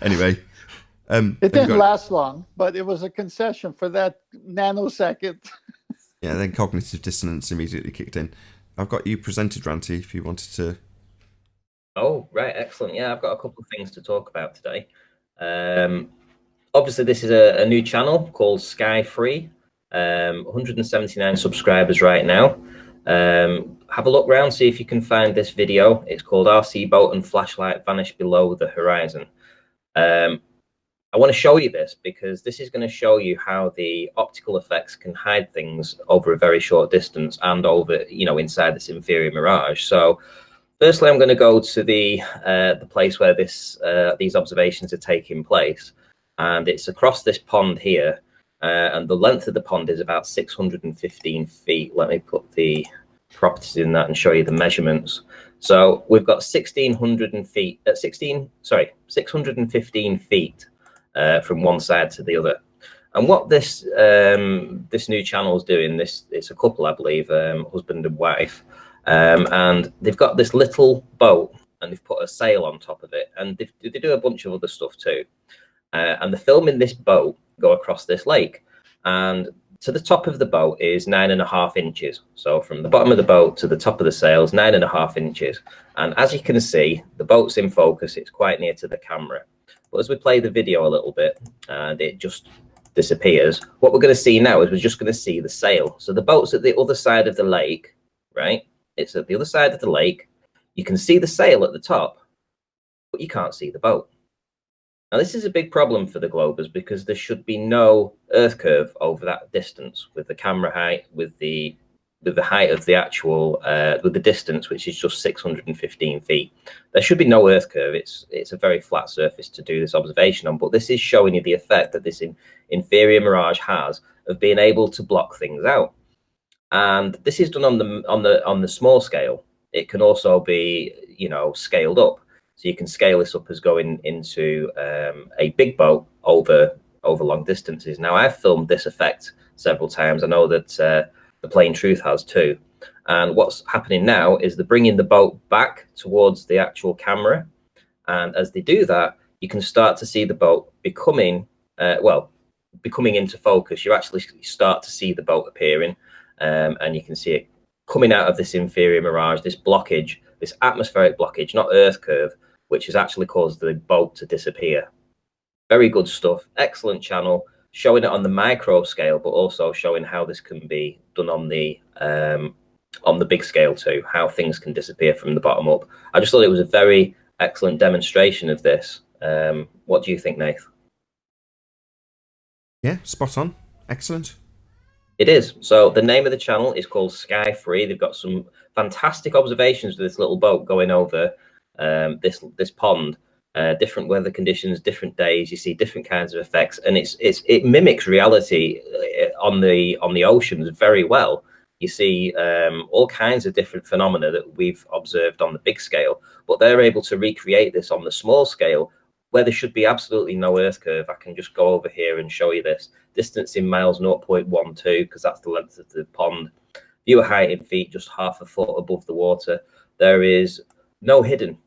Anyway. It didn't last long, but it was a concession for that nanosecond. Yeah, then cognitive dissonance immediately kicked in. I've got you presented, Ranty, if you wanted to. Oh, right, excellent. Yeah, I've got a couple of things to talk about today. Obviously, this is a new channel called Sky Free. 179 subscribers right now. Have a look around, see if you can find this video. It's called RC Boat and Flashlight Vanish Below the Horizon. I want to show you this because this is going to show you how the optical effects can hide things over a very short distance and over, inside this inferior mirage. So firstly, I'm going to go to the place where these observations are taking place. And it's across this pond here. And the length of the pond is about 615 feet. Let me put the properties in that and show you the measurements. So we've got 615 feet from one side to the other. And what this new channel is doing, it's a couple, I believe, husband and wife, and they've got this little boat and they've put a sail on top of it, and they do a bunch of other stuff too. And they're filming this boat go across this lake, and to the top of the boat is 9.5 inches. So from the bottom of the boat to the top of the sails, 9.5 inches. And as you can see, the boat's in focus. It's quite near to the camera. But as we play the video a little bit and it just disappears, what we're going to see now is we're just going to see the sail. So the boat's at the other side of the lake, right? It's at the other side of the lake. You can see the sail at the top, but you can't see the boat. Now, this is a big problem for the Globers because there should be no Earth curve over that distance with the camera height, with the height of the actual, with the distance, which is just 615 feet. There should be no Earth curve. It's a very flat surface to do this observation on, but this is showing you the effect that this inferior mirage has of being able to block things out. And this is done on the small scale. It can also be, scaled up. So you can scale this up as going into a big boat over long distances. Now, I've filmed this effect several times. I know that the Plain Truth has too. And what's happening now is they're bringing the boat back towards the actual camera. And as they do that, you can start to see the boat becoming, becoming into focus. You actually start to see the boat appearing, and you can see it coming out of this inferior mirage, this blockage, this atmospheric blockage, not Earth curve, which has actually caused the boat to disappear. Very good stuff. Excellent channel, showing it on the micro scale, but also showing how this can be done on the big scale too, how things can disappear from the bottom up. I just thought it was a very excellent demonstration of this. What do you think, Nath? Yeah, spot on. Excellent. It is. So the name of the channel is called Sky Free. They've got some fantastic observations with this little boat going over this pond. Different weather conditions, different days. You see different kinds of effects, and it mimics reality on the oceans very well. You see all kinds of different phenomena that we've observed on the big scale, but they're able to recreate this on the small scale, where there should be absolutely no Earth curve. I can just go over here and show you this. Distance in miles, 0.12, because that's the length of the pond. Viewer height in feet, just half a foot above the water. There is no hidden.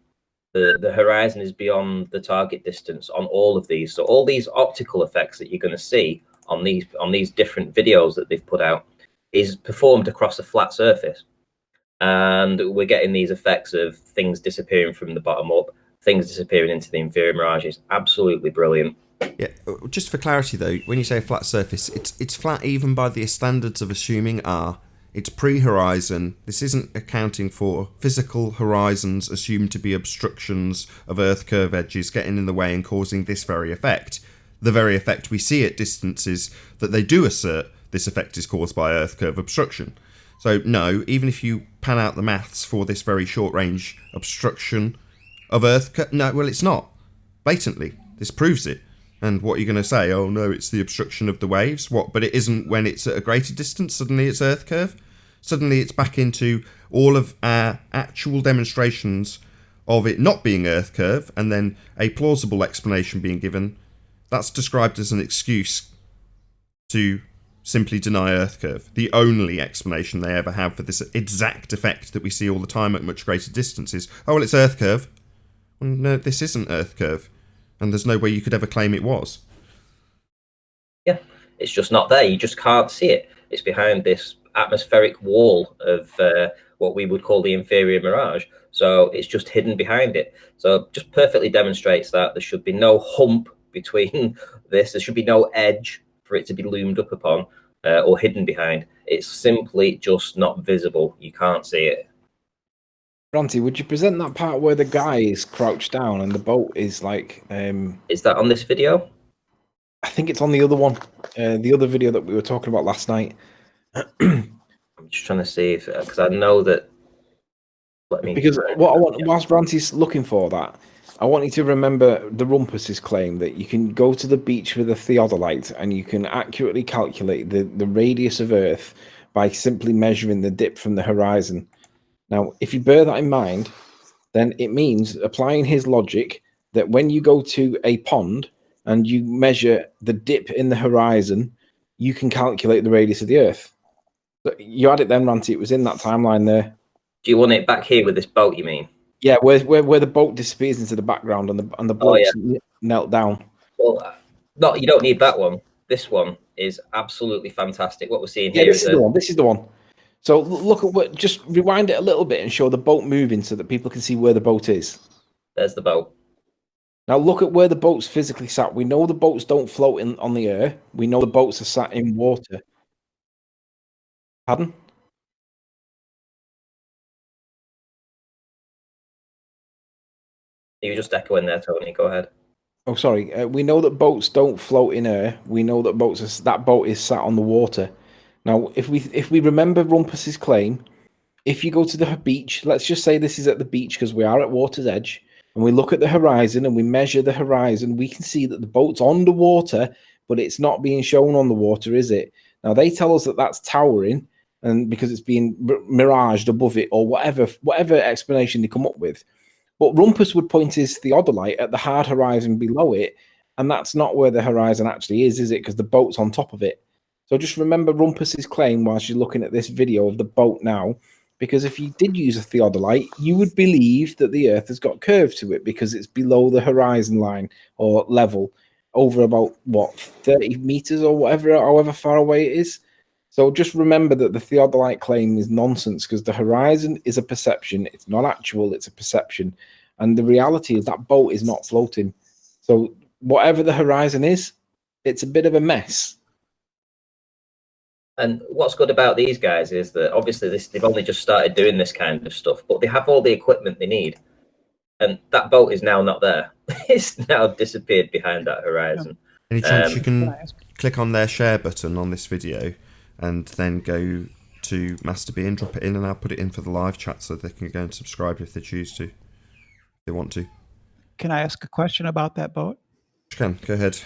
The horizon is beyond the target distance on all of these. So all these optical effects that you're going to see on these different videos that they've put out is performed across a flat surface. And we're getting these effects of things disappearing from the bottom up, things disappearing into the inferior mirage. Is absolutely brilliant. Yeah, just for clarity though, when you say a flat surface, it's flat even by the standards of assuming R. It's pre-horizon. This isn't accounting for physical horizons assumed to be obstructions of Earth curve edges getting in the way and causing this very effect. The very effect we see at distances that they do assert this effect is caused by Earth curve obstruction. So no, even if you pan out the maths for this very short range obstruction of Earth curve, no, well it's not. Blatantly, this proves it. And what are you going to say? Oh no, it's the obstruction of the waves. What? But it isn't when it's at a greater distance. Suddenly it's Earth curve. Suddenly it's back into all of our actual demonstrations of it not being Earth curve, and then a plausible explanation being given. That's described as an excuse to simply deny Earth curve. The only explanation they ever have for this exact effect that we see all the time at much greater distances. Oh well, it's Earth curve. Well, no, this isn't Earth curve. And there's no way you could ever claim it was. Yeah, it's just not there. You just can't see it. It's behind this atmospheric wall of what we would call the inferior mirage. So it's just hidden behind it. So just perfectly demonstrates that there should be no hump between this. There should be no edge for it to be loomed up upon or hidden behind. It's simply just not visible. You can't see it. Bronte, would you present that part where the guy is crouched down and the boat is like... Is that on this video? I think it's on the other one. The other video that we were talking about last night. I'm just trying to see if... Because I know that... Because what I want, whilst Bronte's looking for that, I want you to remember the Rumpus's claim that you can go to the beach with a theodolite and you can accurately calculate the radius of Earth by simply measuring the dip from the horizon. Now, if you bear that in mind, then it means applying his logic that when you go to a pond and you measure the dip in the horizon, you can calculate the radius of the Earth. So you had it then, Ranty. It was in that timeline there. Do you want it back here with this boat, you mean? Yeah, where the boat disappears into the background and the boat's knelt down. Well, no, you don't need that one. This one is absolutely fantastic. What we're seeing here this is the one. This is the one. So look at what. Just rewind it a little bit and show the boat moving so that people can see where the boat is. There's the boat. Now look at where the boat's physically sat. We know the boats don't float on the air. We know the boats are sat in water. Pardon? You were just echoing there, Tony. Go ahead. Oh, sorry. We know that boats don't float in air. We know that that boat is sat on the water. Now, if we remember Rumpus's claim, if you go to the beach, let's just say this is at the beach because we are at water's edge, and we look at the horizon and we measure the horizon, we can see that the boat's on the water, but it's not being shown on the water, is it? Now, they tell us that that's towering, and because it's being miraged above it, or whatever explanation they come up with. But Rumpus would point his theodolite at the hard horizon below it, and that's not where the horizon actually is it? Because the boat's on top of it. So just remember Rumpus's claim whilst you're looking at this video of the boat now, because if you did use a theodolite, you would believe that the Earth has got curve to it because it's below the horizon line or level over about, what, 30 meters or whatever, however far away it is. So just remember that the theodolite claim is nonsense because the horizon is a perception. It's not actual, it's a perception. And the reality is that boat is not floating. So whatever the horizon is, it's a bit of a mess. And what's good about these guys is that obviously they've only just started doing this kind of stuff, but they have all the equipment they need. And that boat is now not there. It's now disappeared behind that horizon. Any chance you can click on their share button on this video and then go to Master B and drop it in, and I'll put it in for the live chat so they can go and subscribe if they choose to, if they want to. Can I ask a question about that boat? You can, go ahead.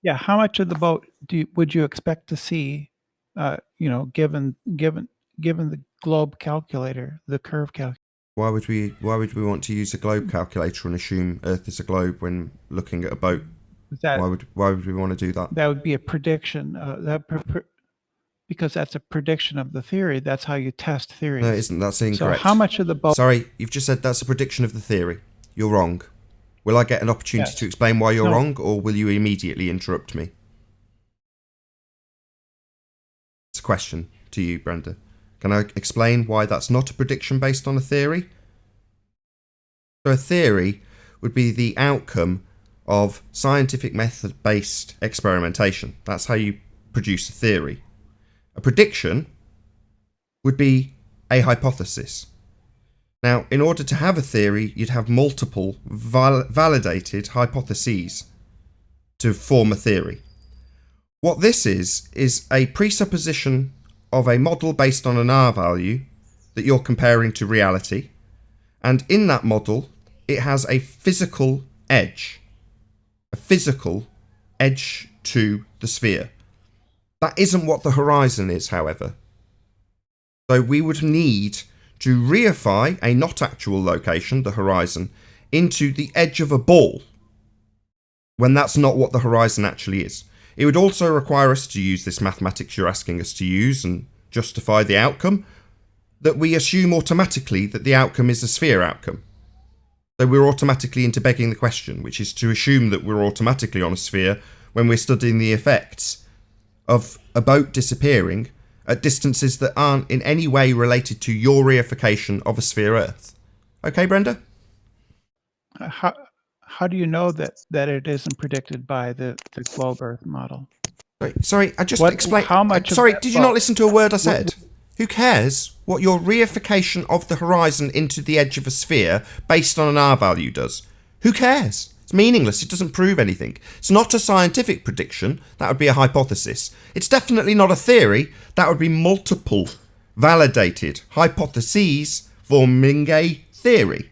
Yeah, how much of the boat would you expect to see, given the globe calculator, the curve calculator? Why would we want to use a globe calculator and assume Earth is a globe when looking at a boat? Why would we want to do that? That would be a prediction. Because that's a prediction of the theory. That's how you test theories. No, it isn't. That's incorrect. So how much of the boat? Sorry, you've just said that's a prediction of the theory. You're wrong. Will I get an opportunity to explain why you're wrong, or will you immediately interrupt me? It's a question to you, Brenda. Can I explain why that's not a prediction based on a theory? So a theory would be the outcome of scientific method-based experimentation. That's how you produce a theory. A prediction would be a hypothesis. Now, in order to have a theory, you'd have multiple validated hypotheses to form a theory. What this is a presupposition of a model based on an R value that you're comparing to reality. And in that model, it has a physical edge. A physical edge to the sphere. That isn't what the horizon is, however. So we would need to reify a not actual location, the horizon, into the edge of a ball, when that's not what the horizon actually is. It would also require us to use this mathematics you're asking us to use and justify the outcome, that we assume automatically that the outcome is a sphere outcome. So we're automatically into begging the question, which is to assume that we're automatically on a sphere when we're studying the effects of a boat disappearing at distances that aren't in any way related to your reification of a sphere Earth. Okay, Brenda? How do you know that it isn't predicted by the globe Earth model? Sorry, I just explained. How much? Sorry, did you not listen to a word I said? Who cares what your reification of the horizon into the edge of a sphere based on an R value does? Who cares? It's meaningless. It doesn't prove anything. It's not a scientific prediction. That would be a hypothesis. It's definitely not a theory. That would be multiple validated hypotheses forming a theory.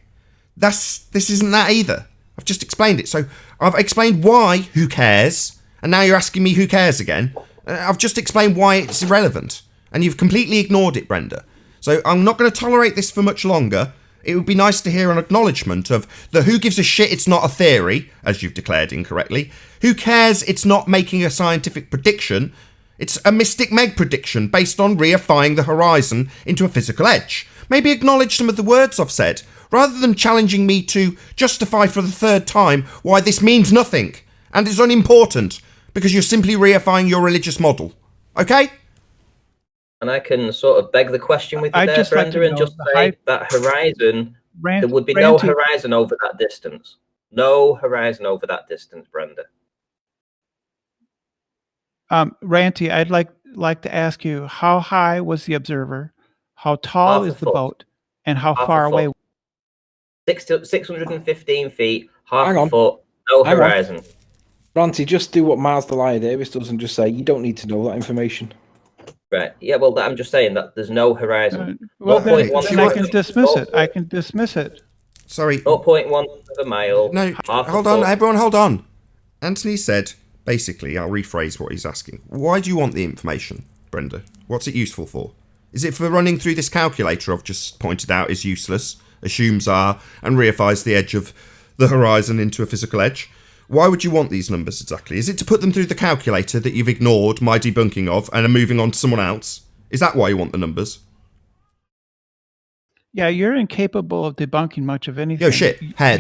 This isn't that either. I've just explained it. So I've explained why who cares, and now you're asking me who cares again. I've just explained why it's irrelevant, and you've completely ignored it, Brenda. So I'm not going to tolerate this for much longer. It would be nice to hear an acknowledgement of the who gives a shit it's not a theory, as you've declared incorrectly. Who cares it's not making a scientific prediction? It's a Mystic Meg prediction based on reifying the horizon into a physical edge. Maybe acknowledge some of the words I've said, rather than challenging me to justify for the third time why this means nothing and is unimportant because you're simply reifying your religious model. Okay? And I can sort of beg the question with you there, Brenda, and just say that horizon, there would be no horizon over that distance. No horizon over that distance, Brenda. Ranty, I'd like to ask you, how high was the observer? How tall is the boat? And how far away? 615 feet, half a foot, no horizon. Ranty, just do what Miles Delia Davis does and just say, you don't need to know that information. Right. Yeah, well, I'm just saying that there's no horizon. Well, then I can dismiss it. I can dismiss it. Sorry. 0.1 of a mile. No, hold on, everyone, hold on. Anthony said, basically, I'll rephrase what he's asking. Why do you want the information, Brenda? What's it useful for? Is it for running through this calculator I've just pointed out is useless, assumes R, and reifies the edge of the horizon into a physical edge? Why would you want these numbers exactly? Is it to put them through the calculator that you've ignored my debunking of and are moving on to someone else? Is that why you want the numbers? Yeah, you're incapable of debunking much of anything. Yo, shit, head.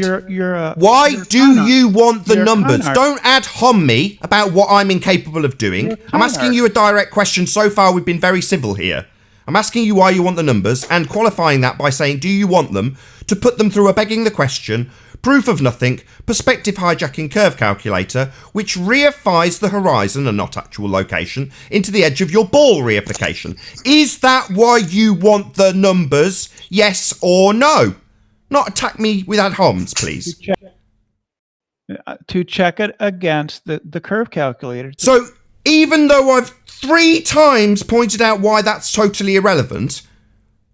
Why do you want the numbers? Don't ad hom me about what I'm incapable of doing. I'm asking you a direct question. So far, we've been very civil here. I'm asking you why you want the numbers and qualifying that by saying, do you want them to put them through a begging the question, proof of nothing, perspective hijacking curve calculator, which reifies the horizon and not actual location into the edge of your ball reification? Is that why you want the numbers? Yes or no? Not attack me with ad homs, please. To check it against the curve calculator. So even though I've 3 times pointed out why that's totally irrelevant,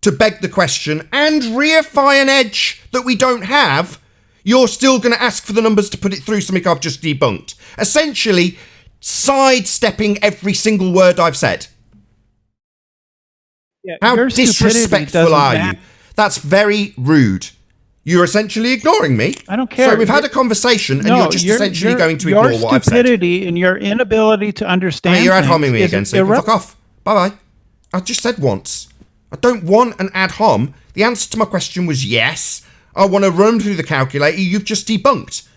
to beg the question and reify an edge that we don't have, you're still going to ask for the numbers to put it through something I've just debunked. Essentially, sidestepping every single word I've said. Yeah, how disrespectful are you? That's very rude. You're essentially ignoring me. I don't care. So we've had a conversation, and you're just essentially going to ignore what I've said. Your stupidity and your inability to understand. Hey, you're ad homing me again, so you can fuck off. Bye bye. I just said once. I don't want an ad hom. The answer to my question was yes. I want to run through the calculator you've just debunked.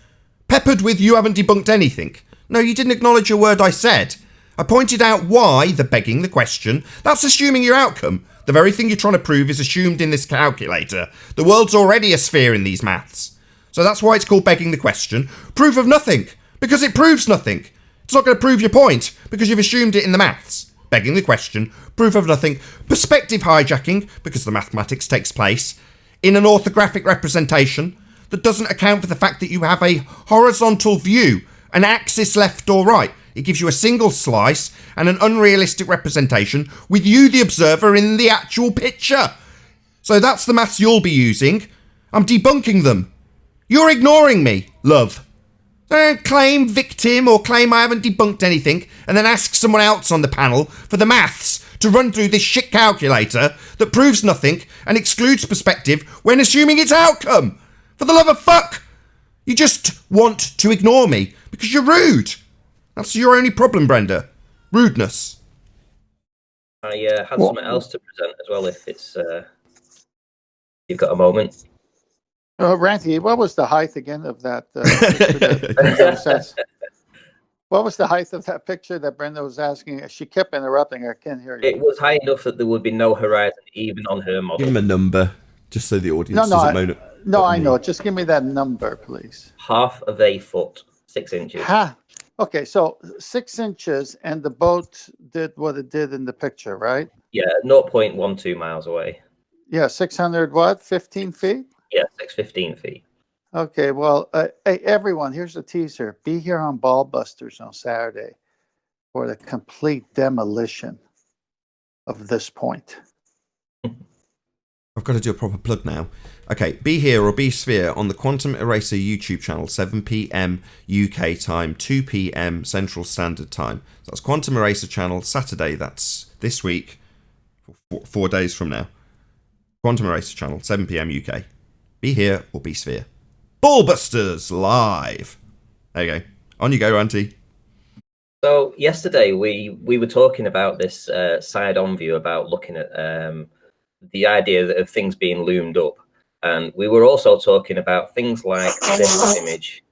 Peppered with you haven't debunked anything. No, you didn't acknowledge a word I said. I pointed out why the begging the question. That's assuming your outcome. The very thing you're trying to prove is assumed in this calculator. The world's already a sphere in these maths. So that's why it's called begging the question. Proof of nothing. Because it proves nothing. It's not going to prove your point because you've assumed it in the maths. Begging the question. Proof of nothing. Perspective hijacking, because the mathematics takes place in an orthographic representation that doesn't account for the fact that you have a horizontal view, an axis left or right. It gives you a single slice and an unrealistic representation with you, the observer, in the actual picture. So that's the maths you'll be using. I'm debunking them. You're ignoring me, love. Don't claim victim or claim I haven't debunked anything and then ask someone else on the panel for the maths to run through this shit calculator that proves nothing and excludes perspective when assuming its outcome. For the love of fuck! You just want to ignore me because you're rude. That's your only problem, Brenda. Rudeness. I had something else to present as well, if it's you've got a moment. Ranty, what was the height again of that? What was the height of that picture that Brenda was asking? She kept interrupting. I can't hear you. It was high enough that there would be no horizon even on her model. Give him a number, just so the audience doesn't moan it. No, I know. Just give me that number, please. Half of a foot, 6 inches. Okay, so 6 inches, and the boat did what it did in the picture, right? Yeah, 0.12 miles away. Yeah, 600 what? 15 feet? Yeah, 615 feet. Okay, well, hey, everyone, here's a teaser. Be here on Ball Busters on Saturday for the complete demolition of this point. I've got to do a proper plug now. Okay, be here or be sphere on the Quantum Eraser YouTube channel, 7 p.m. UK time, 2 p.m. Central Standard Time. So that's Quantum Eraser channel, Saturday, that's this week, 4 days from now. Quantum Eraser channel, 7 p.m. UK. Be here or be sphere. Ballbusters live. There you go. On you go, Auntie. So yesterday we were talking about this side-on view about looking at the idea of things being loomed up, and we were also talking about things like this image.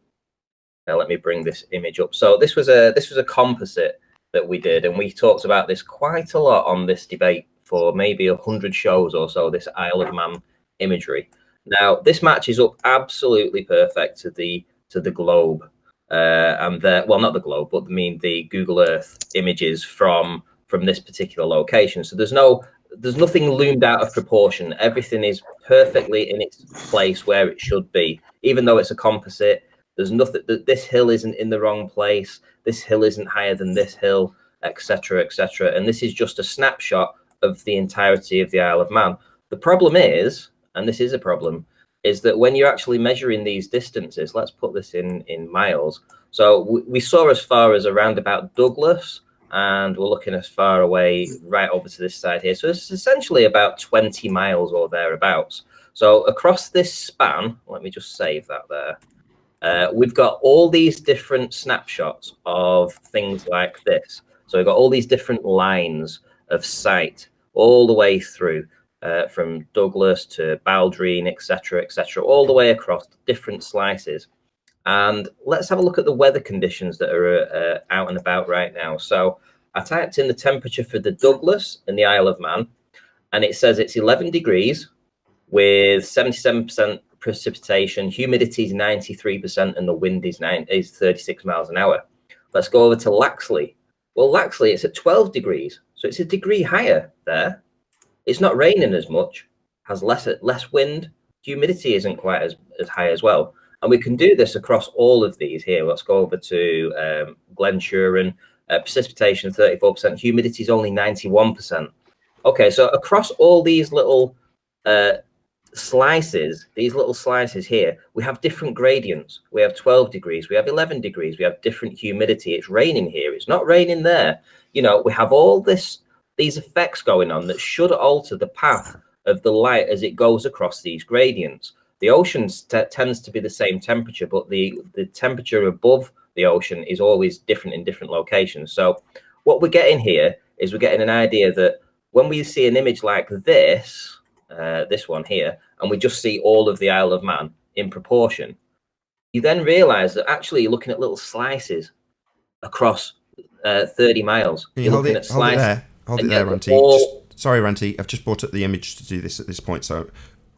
Now let me bring this image up. So this was a composite that we did, and we talked about this quite a lot on this debate for maybe 100 shows or so. This Isle of Man imagery. Now this matches up absolutely perfect to the globe, and well, not the globe, but I mean the Google Earth images from this particular location. So there's nothing loomed out of proportion. Everything is perfectly in its place where it should be. Even though it's a composite, there's nothing. This hill isn't in the wrong place. This hill isn't higher than this hill, etc., etc. And this is just a snapshot of the entirety of the Isle of Man. The problem is, and this is a problem, is that when you're actually measuring these distances, let's put this in miles. So we saw as far as around about Douglas, and we're looking as far away right over to this side here. So it's essentially about 20 miles or thereabouts. So across this span, let me just save that there. we've got all these different snapshots of things like this. So we've got all these different lines of sight all the way through, from Douglas to Baldrine, etc., all the way across different slices. And let's have a look at the weather conditions that are out and about right now. So I typed in the temperature for the Douglas in the Isle of Man, and it says it's 11 degrees with 77% precipitation, humidity is 93%, and the wind is 36 miles an hour. Let's go over to Laxley. Well, Laxley, it's at 12 degrees, so it's a degree higher there. It's not raining as much, has less wind, humidity isn't quite as high as well. And we can do this across all of these here. Let's go over to Glenturen. Precipitation 34%, humidity is only 91%. Okay, so across all these little slices, here, we have different gradients. We have 12 degrees, we have 11 degrees, we have different humidity. It's raining here, it's not raining there. You know, we have all these effects going on that should alter the path of the light as it goes across these gradients. The ocean tends to be the same temperature, but the temperature above the ocean is always different in different locations. So what we're getting here is we're getting an idea that when we see an image like this, this one here, and we just see all of the Isle of Man in proportion, you then realize that actually you're looking at little slices across 30 miles. Can you hold it there, Ranty. Sorry, Ranty, I've just brought up the image to do this at this point, so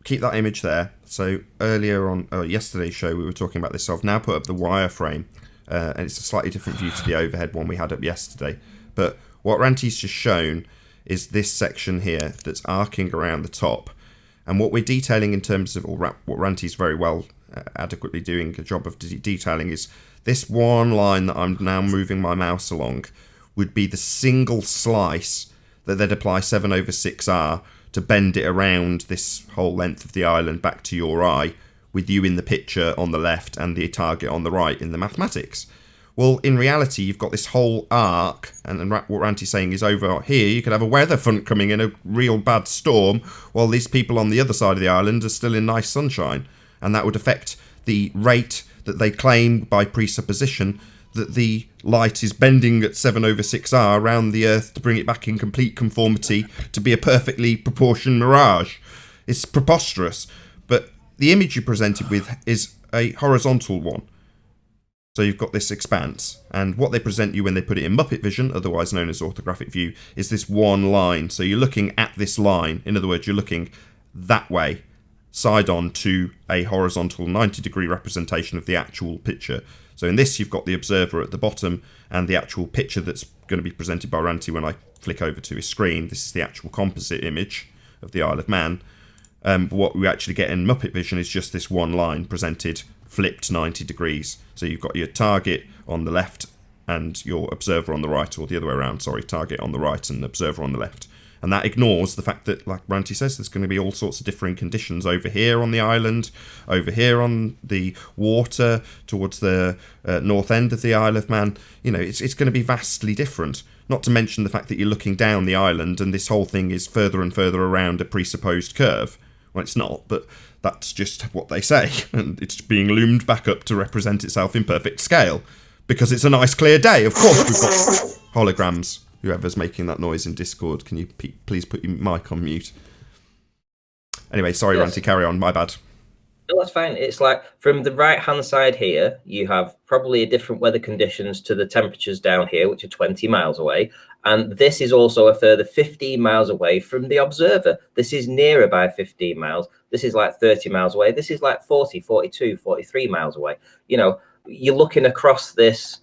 keep that image there. So earlier on, yesterday's show, we were talking about this. So I've now put up the wireframe, and it's a slightly different view to the overhead one we had up yesterday. But what Ranty's just shown is this section here that's arcing around the top. And what we're detailing in terms of, or what Ranty's very well adequately doing a job of detailing, is this one line that I'm now moving my mouse along would be the single slice that they'd apply 7/6R to bend it around this whole length of the island back to your eye, with you in the picture on the left and the target on the right in the mathematics. Well, in reality, you've got this whole arc, and what Ranty's saying is over here, you could have a weather front coming in, a real bad storm, while these people on the other side of the island are still in nice sunshine. And that would affect the rate that they claim by presupposition that the light is bending at 7/6R around the Earth to bring it back in complete conformity to be a perfectly proportioned mirage. It's preposterous. But the image you presented with is a horizontal one. So you've got this expanse, and what they present you when they put it in Muppet vision, otherwise known as orthographic view, is this one line. So you're looking at this line. In other words, you're looking that way, side on, to a horizontal 90-degree representation of the actual picture. So in this, you've got the observer at the bottom, and the actual picture that's going to be presented by Ranty when I flick over to his screen. This is the actual composite image of the Isle of Man. But what we actually get in Muppet vision is just this one line presented flipped 90 degrees. So you've got your target on the left and your observer on the right, or the other way around, sorry, target on the right and observer on the left. And that ignores the fact that, like Ranty says, there's going to be all sorts of differing conditions over here on the island, over here on the water, towards the north end of the Isle of Man. You know, it's going to be vastly different. Not to mention the fact that you're looking down the island and this whole thing is further and further around a presupposed curve. Well, it's not, but that's just what they say. And it's being loomed back up to represent itself in perfect scale. Because it's a nice clear day. Of course we've got holograms. Whoever's making that noise in Discord, can you please put your mic on mute? Anyway, sorry, Ranty, carry on. My bad. No, that's fine. It's like from the right-hand side here, you have probably different weather conditions to the temperatures down here, which are 20 miles away. And this is also a further 15 miles away from the observer. This is nearer by 15 miles. This is like 30 miles away. This is like 40, 42, 43 miles away. You know, you're looking across this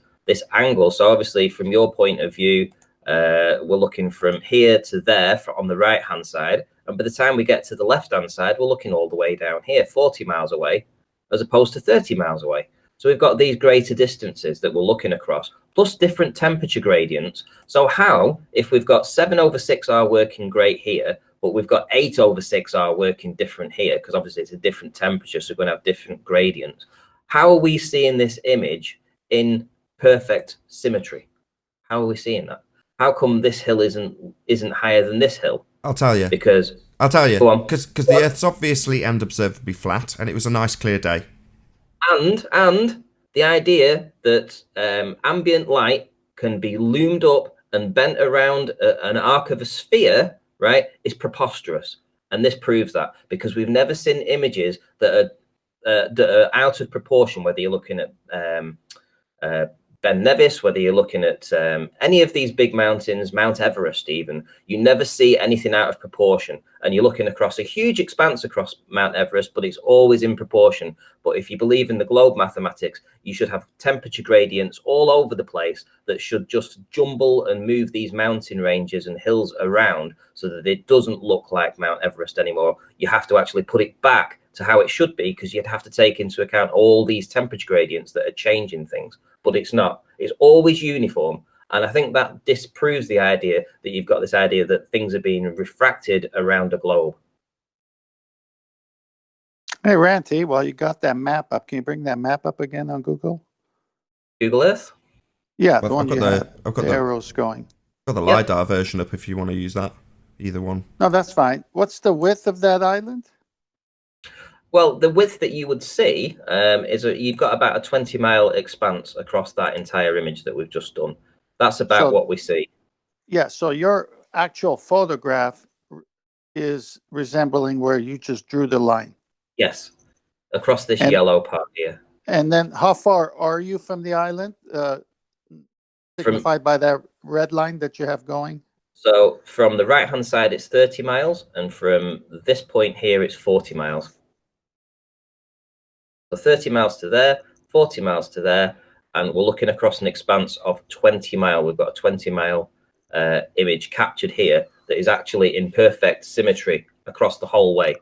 angle. So obviously, from your point of view, we're looking from here to there on the right hand side, and by the time we get to the left hand side, we're looking all the way down here, 40 miles away, as opposed to 30 miles away. So we've got these greater distances that we're looking across, plus different temperature gradients. So how, if we've got 7/6R working great here, but we've got 8/6R working different here, because obviously it's a different temperature, so we're going to have different gradients. How are we seeing this image in perfect symmetry? How are we seeing that? How come this hill isn't higher than this hill? I'll tell you. Because the Earth's obviously and observably flat, and it was a nice clear day. And the idea that ambient light can be loomed up and bent around an arc of a sphere, right, is preposterous. And this proves that, because we've never seen images that are out of proportion, whether you're looking at Ben Nevis, whether you're looking at any of these big mountains, Mount Everest even, you never see anything out of proportion. And you're looking across a huge expanse across Mount Everest, but it's always in proportion. But if you believe in the globe mathematics, you should have temperature gradients all over the place that should just jumble and move these mountain ranges and hills around so that it doesn't look like Mount Everest anymore. You have to actually put it back to how it should be, because you'd have to take into account all these temperature gradients that are changing things. But it's not. It's always uniform. And I think that disproves the idea that you've got this idea that things are being refracted around a globe. Hey, Ranty, while you got that map up, can you bring that map up again on Google? Google Earth? Yeah, Well, the one I've got you have, the arrows going. I've got the LiDAR version up if you want to use that. Either one. No, that's fine. What's the width of that island? Well, the width that you would see is you've got about a 20-mile expanse across that entire image that we've just done. That's about what we see. Yeah, so your actual photograph is resembling where you just drew the line. Yes, across this yellow part here. And then how far are you from the island, signified by that red line that you have going? So from the right-hand side, it's 30 miles, and from this point here, it's 40 miles. So 30 miles to there, 40 miles to there, and we're looking across an expanse of 20 mile. We've got a 20-mile image captured here that is actually in perfect symmetry across the whole way.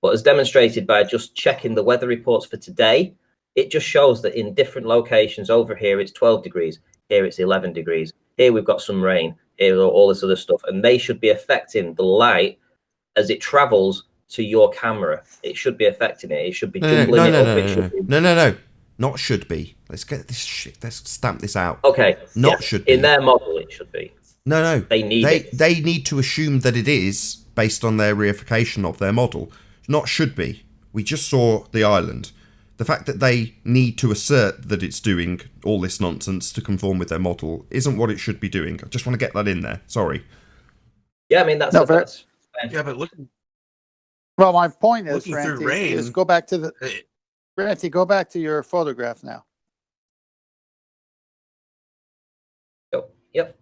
But as demonstrated by just checking the weather reports for today, it just shows that in different locations, over here it's 12 degrees, here it's 11 degrees, here we've got some rain, here all this other stuff, and they should be affecting the light as it travels to your camera. It should be affecting it. It should be jumbling it up. No. Not should be. Let's get this shit. Let's stamp this out. Okay. Not should be. In their model, it should be. No. They need to assume that it is based on their reification of their model. Not should be. We just saw the island. The fact that they need to assert that it's doing all this nonsense to conform with their model isn't what it should be doing. I just want to get that in there. Sorry. Yeah, I mean, that's yeah, but look. Well, my point is, Looking through Ranty, rain, is go back to the Ranty, go back to your photograph now. Yep.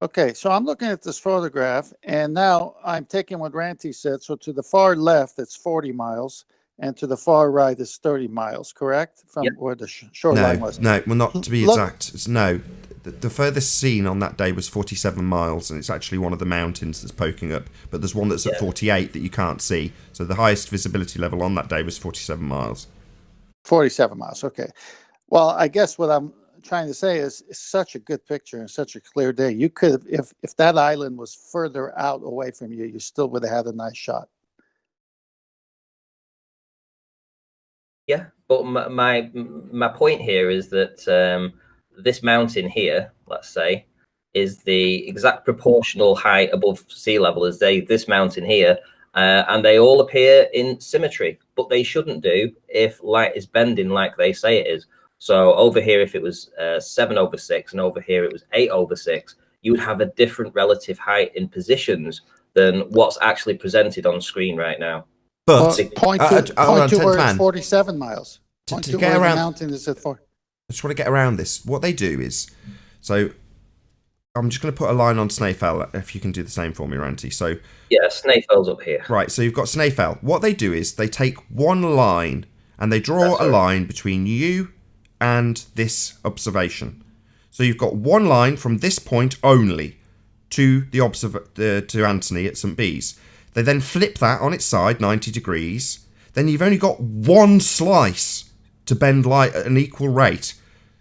Okay, so I'm looking at this photograph, and now I'm taking what Ranty said. So to the far left, it's 40 miles, and to the far right is 30 miles, correct? From where the shoreline was. No, well, not to be exact. No, the furthest seen on that day was 47 miles, and it's actually one of the mountains that's poking up. But there's one that's at 48 that you can't see. So the highest visibility level on that day was 47 miles. 47 miles, okay. Well, I guess what I'm trying to say is it's such a good picture and such a clear day. You could, if that island was further out away from you, you still would have had a nice shot. Yeah, but my point here is that this mountain here, let's say, is the exact proportional height above sea level as this mountain here, and they all appear in symmetry, but they shouldn't do if light is bending like they say it is. So over here, if it was 7/6, and over here it was 8/6, you would have a different relative height in positions than what's actually presented on screen right now. But point to where it's 47 miles. Point to get where around, the mountain is at 4. I just want to get around this. What they do is, so I'm just going to put a line on Snaefell, if you can do the same for me, Ranty. So yeah, Snaefell's up here. Right, so you've got Snaefell. What they do is they take one line and they draw a line between you and this observation. So you've got one line from this point only to to Anthony at St. Bees. They then flip that on its side 90 degrees. Then you've only got one slice to bend light at an equal rate.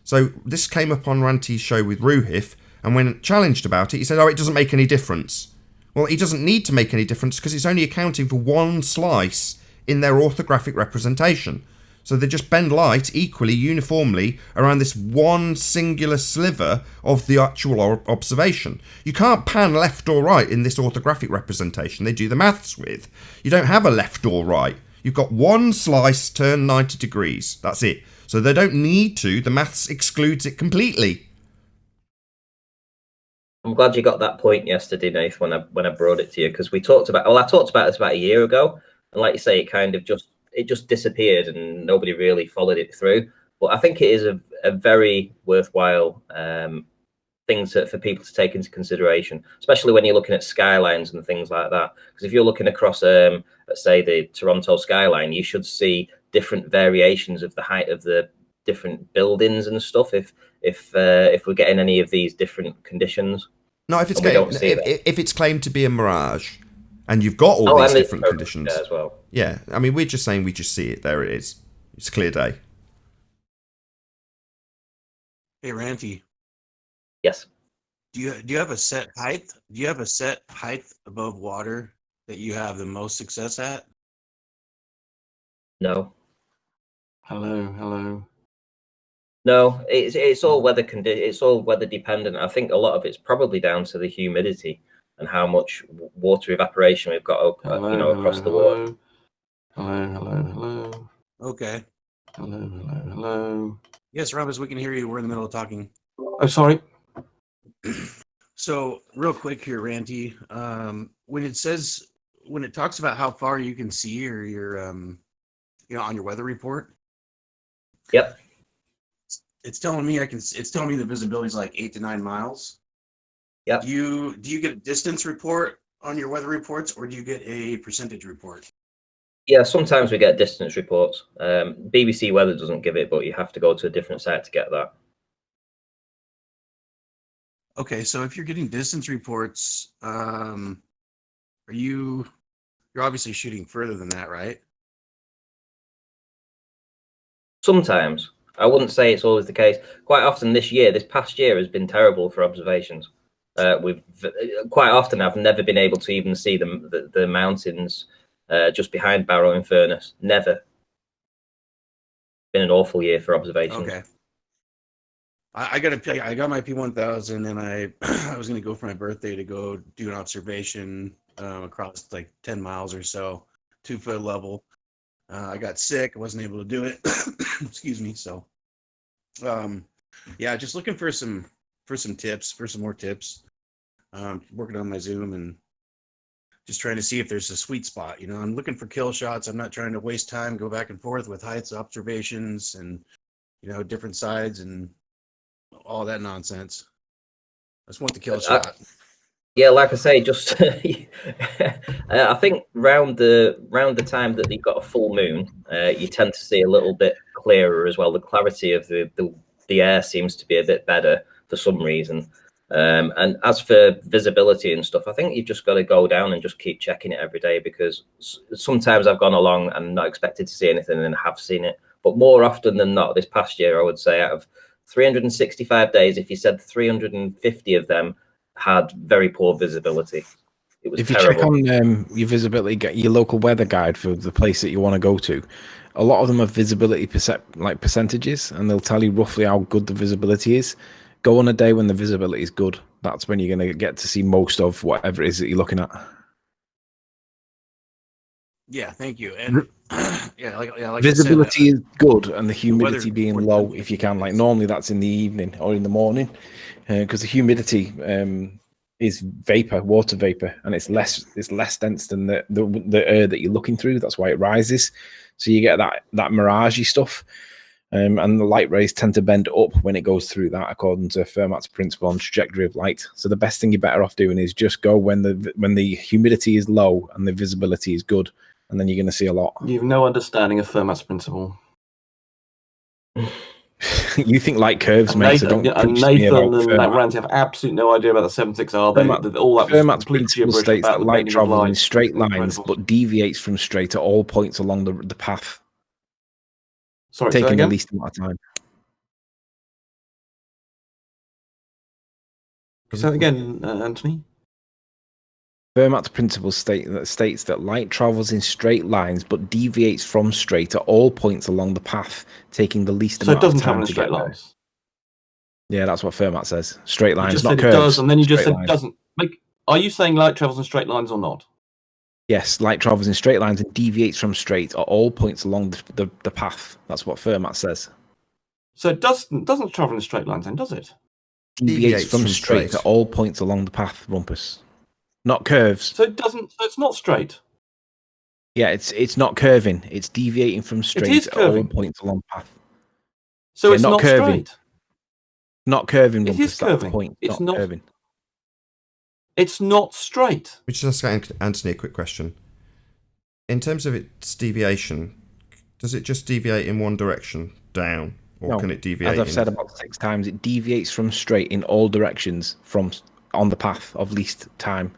So this came up on Ranty's show with Ruhif, and when challenged about it, he said, oh, it doesn't make any difference. Well, it doesn't need to make any difference because it's only accounting for one slice in their orthographic representation. So they just bend light equally, uniformly, around this one singular sliver of the actual observation. You can't pan left or right in this orthographic representation they do the maths with. You don't have a left or right. You've got one slice turned 90 degrees. That's it. So they don't need to. The maths excludes it completely. I'm glad you got that point yesterday, Nath, when I brought it to you, because we talked about. Well, I talked about this about a year ago, and like you say, it kind of just disappeared, and nobody really followed it through. But I think it is a very worthwhile thing for people to take into consideration, especially when you're looking at skylines and things like that. Because if you're looking across, let's say, the Toronto skyline, you should see different variations of the height of the different buildings and stuff. If we're getting any of these different conditions. No, if it's claimed to be a mirage, and you've got all these different conditions as well. Yeah, I mean, we're just saying we just see it. There it is. It's a clear day. Hey, Ranty. Yes. Do you have a set height? Do you have a set height above water that you have the most success at? No. Hello. No, it's all weather it's all weather dependent. I think a lot of it's probably down to the humidity and how much water evaporation we've got across the water. Hello. Okay. Hello. Yes, Rambus, we can hear you. We're in the middle of talking. Oh, sorry. So, real quick here, Ranty. When it talks about how far you can see, or your on your weather report. Yep. It's telling me it's telling me the visibility is like 8 to 9 miles. Yep. Do you get a distance report on your weather reports, or do you get a percentage report? Yeah, sometimes we get distance reports. BBC Weather doesn't give it, but you have to go to a different site to get that. Okay, so if you're getting distance reports, you're obviously shooting further than that, right? Sometimes. I wouldn't say it's always the case. Quite often this past year has been terrible for observations. Quite often I've never been able to even see the mountains just behind Barrow and Furness. Never. Been an awful year for observations. Okay. I got my P1000, and I was going to go for my birthday to go do an observation across like 10 miles or so, 2-foot level. I got sick. I wasn't able to do it. Excuse me. So, yeah, just looking for some more tips. Working on my Zoom and just trying to see if there's a sweet spot. I'm looking for kill shots. I'm not trying to waste time, go back and forth with heights observations and, different sides and all that nonsense. I just want the kill shot. Yeah, like I say, just I think round the time that you've got a full moon, you tend to see a little bit clearer as well. The clarity of the air seems to be a bit better for some reason. And as for visibility and stuff, I think you've just got to go down and just keep checking it every day, because sometimes I've gone along and not expected to see anything and have seen it. But more often than not, this past year, I would say out of 365 days, if you said 350 of them had very poor visibility. It was terrible. Check on your visibility, get your local weather guide for the place that you want to go to. A lot of them have visibility percentages, and they'll tell you roughly how good the visibility is. Go on a day when the visibility is good. That's when you're going to get to see most of whatever it is that you're looking at. Yeah, thank you. And like visibility is good, and the humidity being low if you can. Like normally that's in the evening or in the morning, because the humidity is water vapor, and it's less dense than the air that you're looking through. That's why it rises. So you get that miragey stuff. And the light rays tend to bend up when it goes through that, according to Fermat's principle on trajectory of light. So the best thing you're better off doing is just go when the humidity is low and the visibility is good, and then you're going to see a lot. You have no understanding of Fermat's principle. You think light curves, mate. Nathan, and Nathan and Matt Ranty have absolutely no idea about the 7.6R. All that Fermat's principle states that light travels in straight lines, but deviates from straight at all points along the path. Sorry, taking the least amount of time. Say that again, Anthony. Fermat's principle states that light travels in straight lines but deviates from straight at all points along the path, taking the least amount of time. So it doesn't travel in straight lines? Yeah, that's what Fermat says. Straight lines, not curves. It does, and then you just said it doesn't. Are you saying light travels in straight lines or not? Yes, light travels in straight lines and deviates from straight at all points along the path. That's what Fermat says. So it doesn't travel in straight lines, then, does it? Deviates from straight at all points along the path, Rumpus. Not curves. So it doesn't. So it's not straight. Yeah, it's not curving. It's deviating from straight at all points along the path. So it's not curving. straight. Not curving, It Rumpus. is That's curving. the point. It's not curving. It's not straight. We just ask Anthony a quick question. In terms of its deviation, does it just deviate in one direction, down, or No, can it deviate? as I've said about 6 times, it deviates from straight in all directions on the path of least time.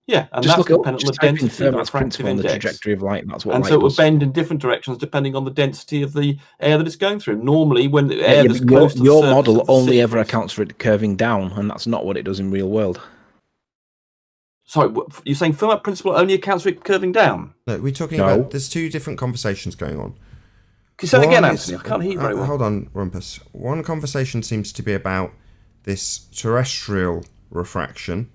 Yeah, and Just that's look dependent on just the type in density of the Fermat's principle refractive on the index. trajectory of light, and that's what And light so it will does. bend in different directions depending on the density of the air that it's going through. Normally, when the Yeah, air yeah, that's but close to the your surface model of the only sea- ever accounts for it curving down, and that's not what it does in real world. Sorry, you're saying Fermat principle only accounts for it curving down? No, we're talking No. about. There's two different conversations going on. Can you say that again, One Anthony? I can't hear you very well. Hold on, Rumpus. One conversation seems to be about this terrestrial refraction,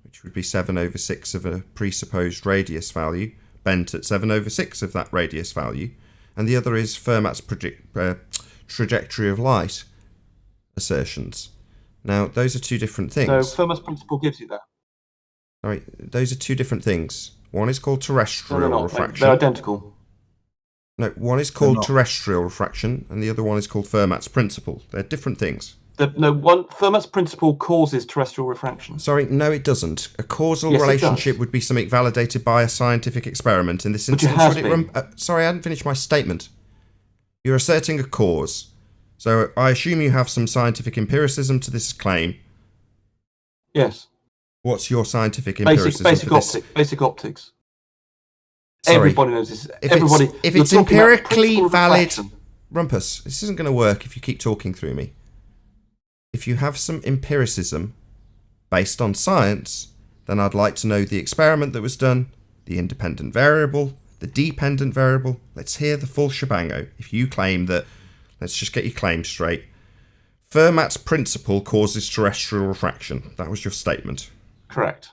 which would be 7/6 of a presupposed radius value, bent at 7/6 of that radius value, and the other is Fermat's trajectory of light assertions. Now, those are two different things. No, Fermat's principle gives you that. Sorry, those are two different things. One is called terrestrial No, they're not. refraction. They're identical. No, one is called terrestrial refraction, and the other one is called Fermat's principle. They're different things. Fermat's principle causes terrestrial refraction. Sorry, no, it doesn't. A causal Yes, it relationship does. would be something validated by a scientific experiment. In this Which it instance, has would it been. sorry, I hadn't finished my statement. You're asserting a cause. So I assume you have some scientific empiricism to this claim. Yes. What's your scientific empiricism for this? Basic optics. Sorry. Everybody knows this. If Everybody. if you're it's talking about empirically principle of valid, refraction. Rumpus, this isn't going to work if you keep talking through me. If you have some empiricism based on science, then I'd like to know the experiment that was done, the independent variable, the dependent variable. Let's hear the full shebango. If you claim that, let's just get your claim straight. Fermat's principle causes terrestrial refraction. That was your statement. Correct.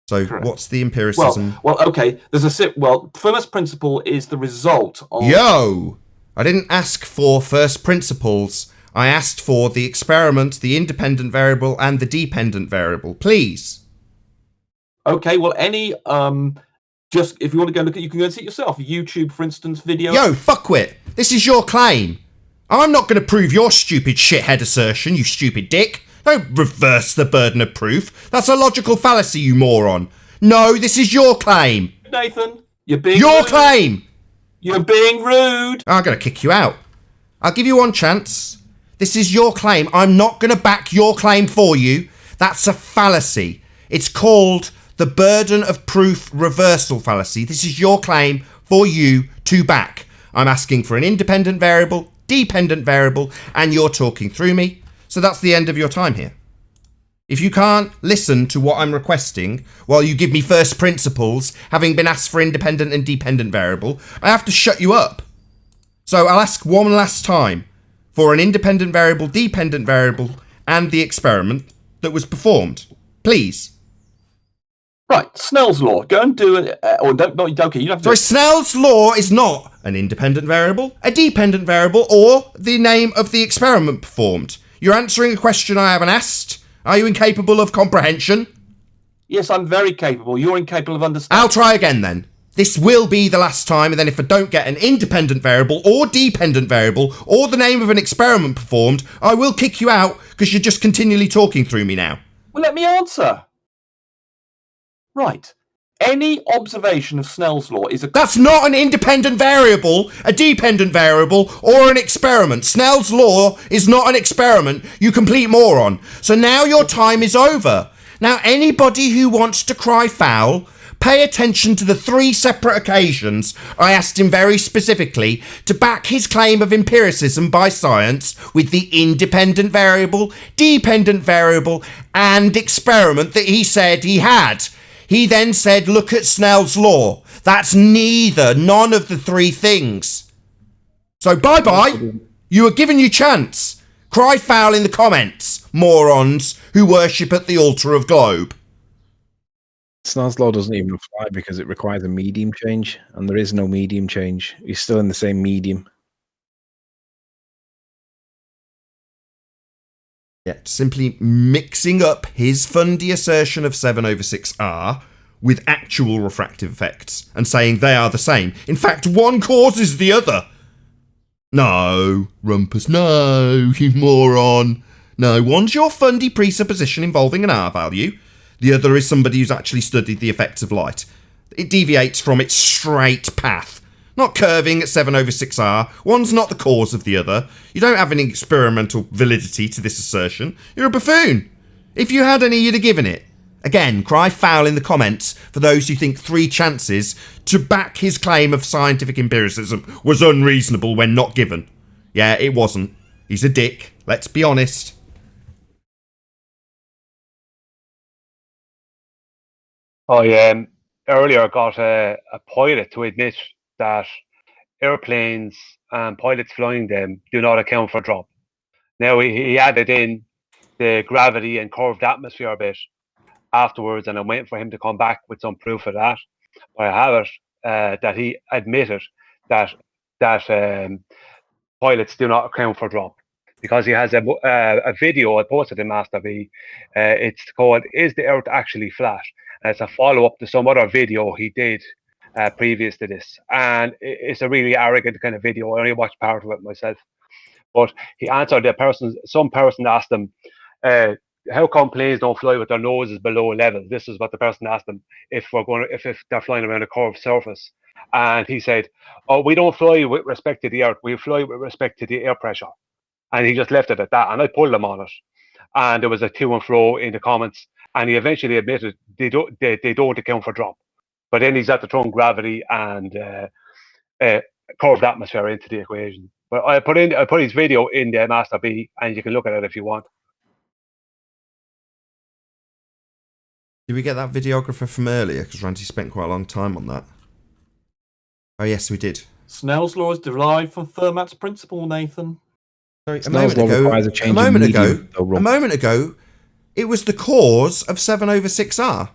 So what's the empiricism? Well, okay. Fermat's principle is the result of. Yo! I didn't ask for first principles. I asked for the experiment, the independent variable, and the dependent variable. Please. Okay. Well, any just if you want to go look at, you can go and see it yourself. YouTube, for instance, video. Yo, fuckwit. This is your claim. I'm not going to prove your stupid shithead assertion, you stupid dick. Don't reverse the burden of proof. That's a logical fallacy, you moron. No, this is your claim. Nathan, you're being your rude. Claim. You're being rude. I'm going to kick you out. I'll give you one chance. This is your claim. I'm not going to back your claim for you. That's a fallacy. It's called the burden of proof reversal fallacy. This is your claim for you to back. I'm asking for an independent variable, dependent variable, and you're talking through me. So that's the end of your time here. If you can't listen to what I'm requesting while you give me first principles, having been asked for independent and dependent variable, I have to shut you up. So I'll ask one last time for an independent variable, dependent variable, and the experiment that was performed. Please. Right, Snell's law. Go and do it. Or don't. Okay, you have to. Sorry, Snell's law is not an independent variable, a dependent variable, or the name of the experiment performed. You're answering a question I haven't asked. Are you incapable of comprehension? Yes, I'm very capable. You're incapable of understanding. I'll try again then. This will be the last time, and then if I don't get an independent variable or dependent variable or the name of an experiment performed, I will kick you out because you're just continually talking through me now. Well, let me answer. Right. Any observation of Snell's law is a... That's not an independent variable, a dependent variable, or an experiment. Snell's law is not an experiment, you complete moron. So now your time is over. Now anybody who wants to cry foul, pay attention to the 3 separate occasions I asked him very specifically to back his claim of empiricism by science with the independent variable, dependent variable, and experiment that he said he had. He then said, look at Snell's law. That's none of the 3 things. So bye-bye. You were given your chance. Cry foul in the comments, morons who worship at the altar of globe. Snell's law doesn't even apply because it requires a medium change, and there is no medium change. You're still in the same medium. Yeah, simply mixing up his fundy assertion of 7 over 6R with actual refractive effects and saying they are the same. In fact, one causes the other. No, Rumpus, no, you moron. No, one's your fundy presupposition involving an R value. The other is somebody who's actually studied the effects of light. It deviates from its straight path, not curving at 7 over 6R. One's not the cause of the other. You don't have any experimental validity to this assertion. You're a buffoon. If you had any, you'd have given it. Again, cry foul in the comments for those who think 3 chances to back his claim of scientific empiricism was unreasonable when not given. Yeah, it wasn't. He's a dick. Let's be honest. I earlier got a pilot to admit that airplanes and pilots flying them do not account for drop. Now he added in the gravity and curved atmosphere bit afterwards, and I'm waiting for him to come back with some proof of that. But I have it that he admitted that pilots do not account for drop, because he has a video I posted in Master B. It's called "Is the Earth Actually Flat?" And it's a follow up to some other video he did previous to this, and it's a really arrogant kind of video. I only watched part of it myself, but he answered some person asked him, how come planes don't fly with their noses below level? This is what the person asked him, if they're flying around a curved surface. And he said, oh, we don't fly with respect to the earth, we fly with respect to the air pressure. And he just left it at that, and I pulled him on it. And there was a to and fro in the comments, and he eventually admitted they don't account for drop. But then he's at the throwing gravity and curved atmosphere into the equation. But I put his video in the Master B, and you can look at it if you want. Did we get that videographer from earlier? Because Randy spent quite a long time on that. Oh, yes, we did. Snell's law is derived from Fermat's principle, Nathan. Sorry, a moment ago, it was the cause of 7 over 6R.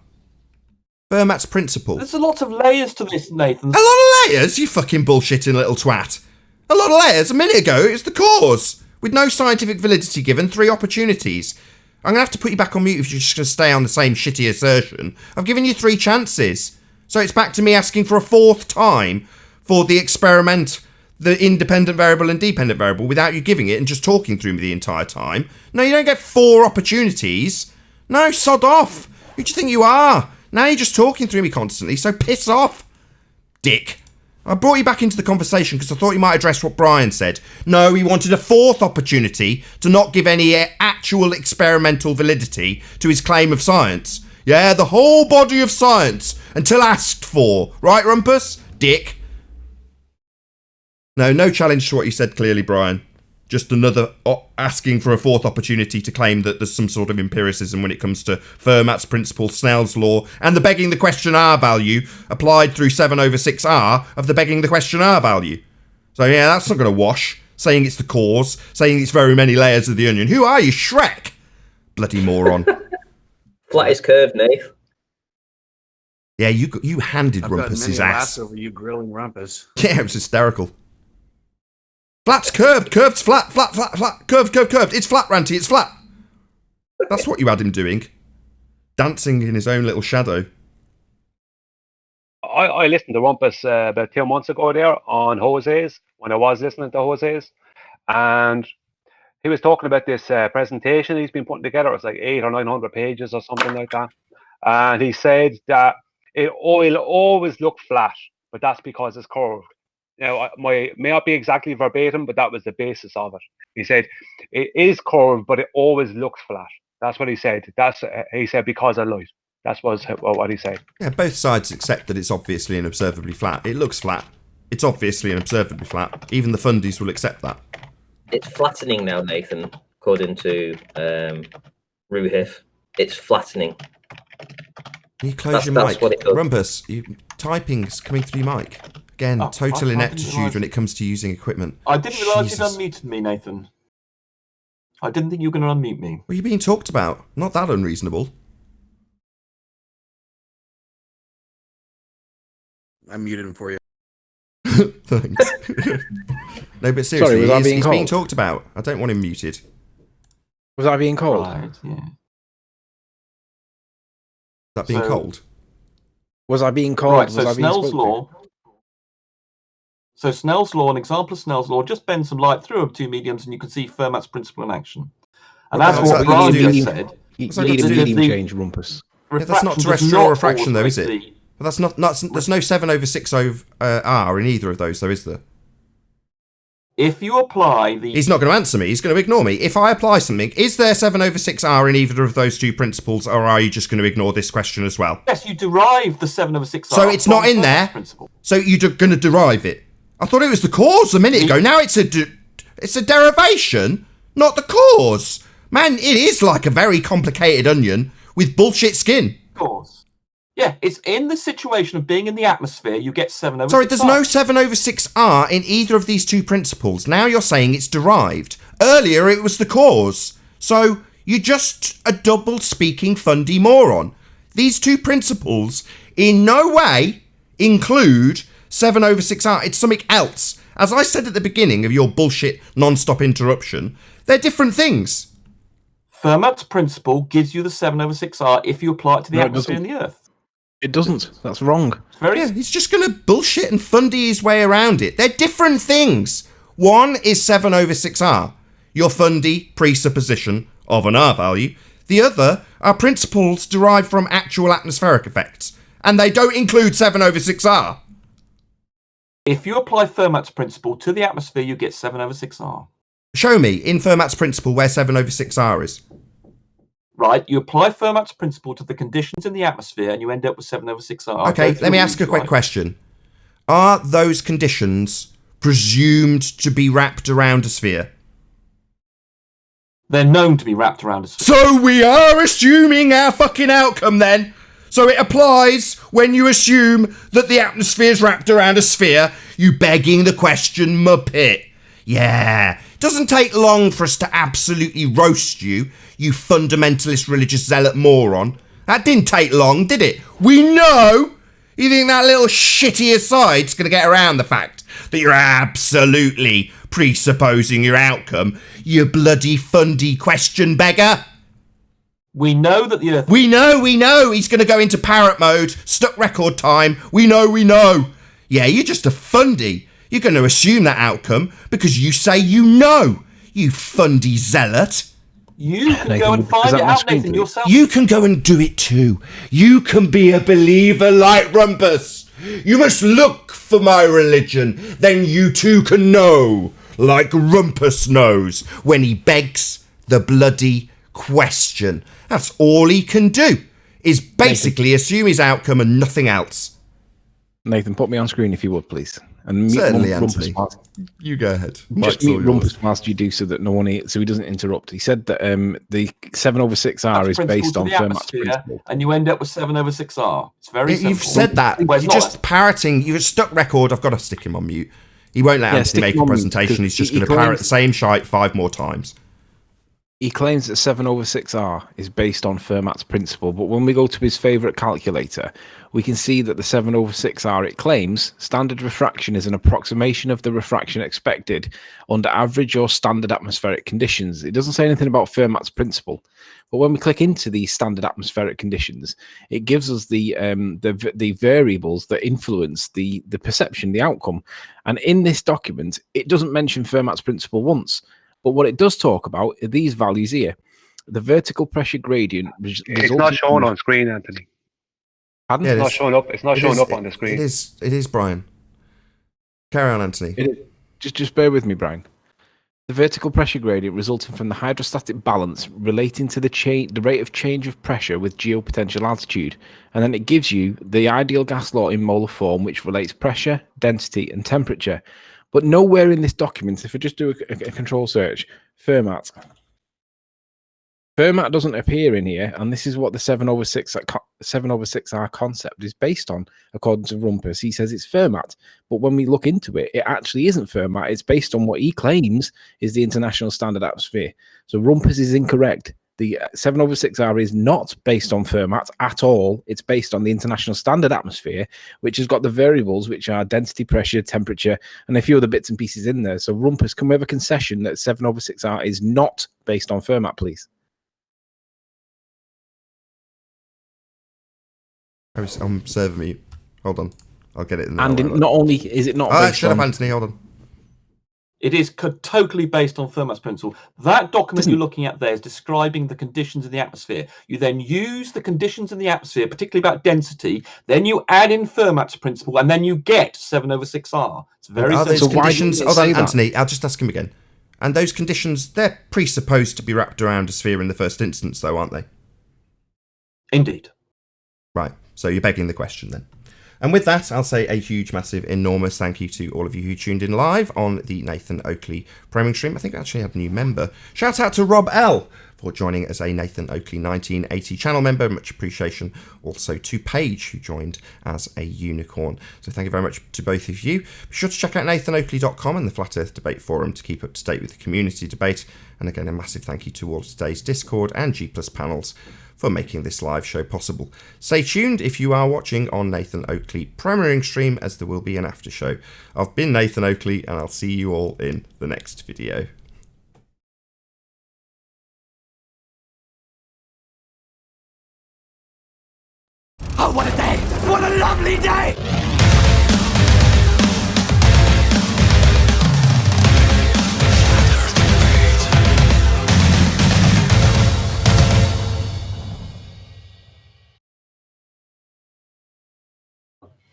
Fermat's principle. There's a lot of layers to this, Nathan. A lot of layers? You fucking bullshitting little twat. A lot of layers. A minute ago, it was the cause. With no scientific validity given, 3 opportunities. I'm going to have to put you back on mute if you're just going to stay on the same shitty assertion. I've given you 3 chances. So it's back to me asking for a 4th time for the experiment, the independent variable and dependent variable, without you giving it and just talking through me the entire time. No, you don't get 4 opportunities. No, sod off. Who do you think you are? Now you're just talking through me constantly, so piss off. Dick. I brought you back into the conversation because I thought you might address what Brian said. No, he wanted a 4th opportunity to not give any actual experimental validity to his claim of science. Yeah, the whole body of science, until asked for. Right, Rumpus? Dick. No challenge to what you said clearly, Brian. Just another asking for a 4th opportunity to claim that there's some sort of empiricism when it comes to Fermat's principle, Snell's law, and the begging the question R value applied through 7 over 6R of the begging the question R value. So yeah, that's not going to wash. Saying it's the cause, saying it's very many layers of the onion. Who are you, Shrek? Bloody moron. Flat is curved, Nate. Yeah, you handed Rumpus his ass. Over you grilling Rumpus. Yeah, it was hysterical. Flat's curved, curved's flat, flat, curved. It's flat, Ranty, it's flat. That's what you had him doing. Dancing in his own little shadow. I listened to Rumpus about 2 months ago there on Jose's, when I was listening to Jose's, and he was talking about this presentation he's been putting together. It's like 800 or 900 pages or something like that. And he said that it will always look flat, but that's because it's curved. Now, may not be exactly verbatim, but that was the basis of it. He said it is curved, but it always looks flat. That's what he said. He said because of light. That's what he said. Yeah, both sides accept that it's obviously and observably flat. It looks flat. It's obviously and observably flat. Even the fundies will accept that. It's flattening now, Nathan, according to Ruhif. It's flattening. Can you close your mic? Rumpus, typing's coming through your mic. Again, total ineptitude when it comes to using equipment. I didn't realise you'd unmuted me, Nathan. I didn't think you were going to unmute me. What are you being talked about? Not that unreasonable. I muted him for you. Thanks. No, but seriously, he's being talked about. I don't want him muted. Was I being cold? Right, yeah. That being cold? Was I being cold? Right, Was so I being Snell's spoken to? law. So Snell's law, an example of Snell's law, just bend some light through two mediums and you can see Fermat's principle in action. And What that's does what that Brian do with- just said. You What's that got need to a do with medium the- change, Rumpus. Yeah, that's not Refraction does terrestrial not refraction, though, always is it? make the- But that's not. There's no 7/6 R in either of those, though, is there? If you apply the... He's not going to answer me. He's going to ignore me. If I apply something, is there 7/6 R in either of those two principles, or are you just going to ignore this question as well? Yes, you derive the 7/6 R. So it's not in there. Principle. So you're going to derive it. I thought it was the cause a minute ago. Now it's a derivation, not the cause. Man, it is like a very complicated onion with bullshit skin. Of course. Yeah, it's in the situation of being in the atmosphere, you get 7/6 Sorry, there's R. no 7/6 R in either of these two principles. Now you're saying it's derived. Earlier it was the cause. So you're just a double-speaking fundy moron. These two principles in no way include 7/6 R. It's something else. As I said at the beginning of your bullshit non-stop interruption, they're different things. Fermat's principle gives you the 7/6 R if you apply it to the No, it atmosphere and doesn't. the Earth. It doesn't. That's wrong. Yeah, he's just going to bullshit and fundy his way around it. They're different things. One is 7/6 R, your fundy presupposition of an R value. The other are principles derived from actual atmospheric effects, and they don't include 7/6 R. If you apply Fermat's principle to the atmosphere, you get 7/6 R. Show me in Fermat's principle where 7/6 R is. Right, you apply Fermat's principle to the conditions in the atmosphere and you end up with 7/6 R. Okay, let me ask a quick question. Are those conditions presumed to be wrapped around a sphere? They're known to be wrapped around a sphere. So we are assuming our fucking outcome then. So it applies when you assume that the atmosphere's wrapped around a sphere. You begging the question, Muppet. Yeah. Doesn't take long for us to absolutely roast you, you fundamentalist religious zealot moron. That didn't take long, did it? We know. You think that little shitty aside's going to get around the fact that you're absolutely presupposing your outcome, you bloody fundy question beggar? We know that the Earth... We know. He's going to go into parrot mode, stuck record time. We know. Yeah, you're just a fundy. You're going to assume that outcome because you say you know, you fundy zealot. You can go and find it out, Nathan, yourself. You can go and do it too. You can be a believer like Rumpus. You must look for my religion. Then you too can know, like Rumpus knows, when he begs the bloody question. That's all he can do, is basically assume his outcome and nothing else. Nathan, put me on screen if you would, please. And meet Certainly, Rumpus Anthony. whilst- You go ahead. Just Mike's meet all yours. Rumpus whilst you do, so that no one, so he doesn't interrupt. He said that the 7/6 R is Principle based to on the Fermat's atmosphere, principle. and you end up with 7/6 R. It's very simple. You've said that. Well, it's You're not. just parroting. You're stuck record. I've got to stick him on mute. He won't let Yeah, Anthony stick make him a on mute, presentation. He's just he going to parrot claims- the same shite 5 more times. He claims that 7/6 R is based on Fermat's principle, but when we go to his favourite calculator, we can see that the 7/6 R, it claims, standard refraction is an approximation of the refraction expected under average or standard atmospheric conditions. It doesn't say anything about Fermat's principle, but when we click into these standard atmospheric conditions, it gives us the variables that influence the perception, the outcome. And in this document, it doesn't mention Fermat's principle once. But what it does talk about are these values here. The vertical pressure gradient. It's not shown on screen, Anthony. Pardon? Yeah, It's not showing up. It's not showing up on the screen. It is, Brian. Carry on, Anthony. Just bear with me, Brian. The vertical pressure gradient resulting from the hydrostatic balance relating to the rate of change of pressure with geopotential altitude. And then it gives you the ideal gas law in molar form, which relates pressure, density, and temperature. But nowhere in this document, if I just do a control search, Fermat doesn't appear in here, and this is what the 7/6 R concept is based on, according to Rumpus. He says it's Fermat, but when we look into it, it actually isn't Fermat. It's based on what he claims is the international standard atmosphere. So Rumpus is incorrect. The 7/6R is not based on Fermat at all. It's based on the International Standard Atmosphere, which has got the variables, which are density, pressure, temperature, and a few other bits and pieces in there. So Rumpus, can we have a concession that 7/6R is not based on Fermat, please? I'm serving me. Hold on. I'll get it in there. And not only is it not based shut on... up, Anthony. Hold on. It is totally based on Fermat's principle. That document you're looking at there is describing the conditions in the atmosphere. You then use the conditions in the atmosphere, particularly about density, then you add in Fermat's principle, and then you get 7/6R. It's very Are those simple. conditions... Hold on, Anthony. I'll just ask him again. And those conditions, they're presupposed to be wrapped around a sphere in the first instance, though, aren't they? Indeed. Right. So you're begging the question, then. And with that, I'll say a huge, massive, enormous thank you to all of you who tuned in live on the Nathan Oakley priming stream. I think we actually had a new member. Shout out to Rob L for joining as a Nathan Oakley 1980 channel member. Much appreciation. Also to Paige, who joined as a unicorn. So thank you very much to both of you. Be sure to check out nathanoakley.com and the Flat Earth Debate Forum to keep up to date with the community debate. And again, a massive thank you to all of today's Discord and G+ panels for making this live show possible. Stay tuned if you are watching on Nathan Oakley premiering stream, as there will be an after show. I've been Nathan Oakley, and I'll see you all in the next video. Oh, what a day! What a lovely day!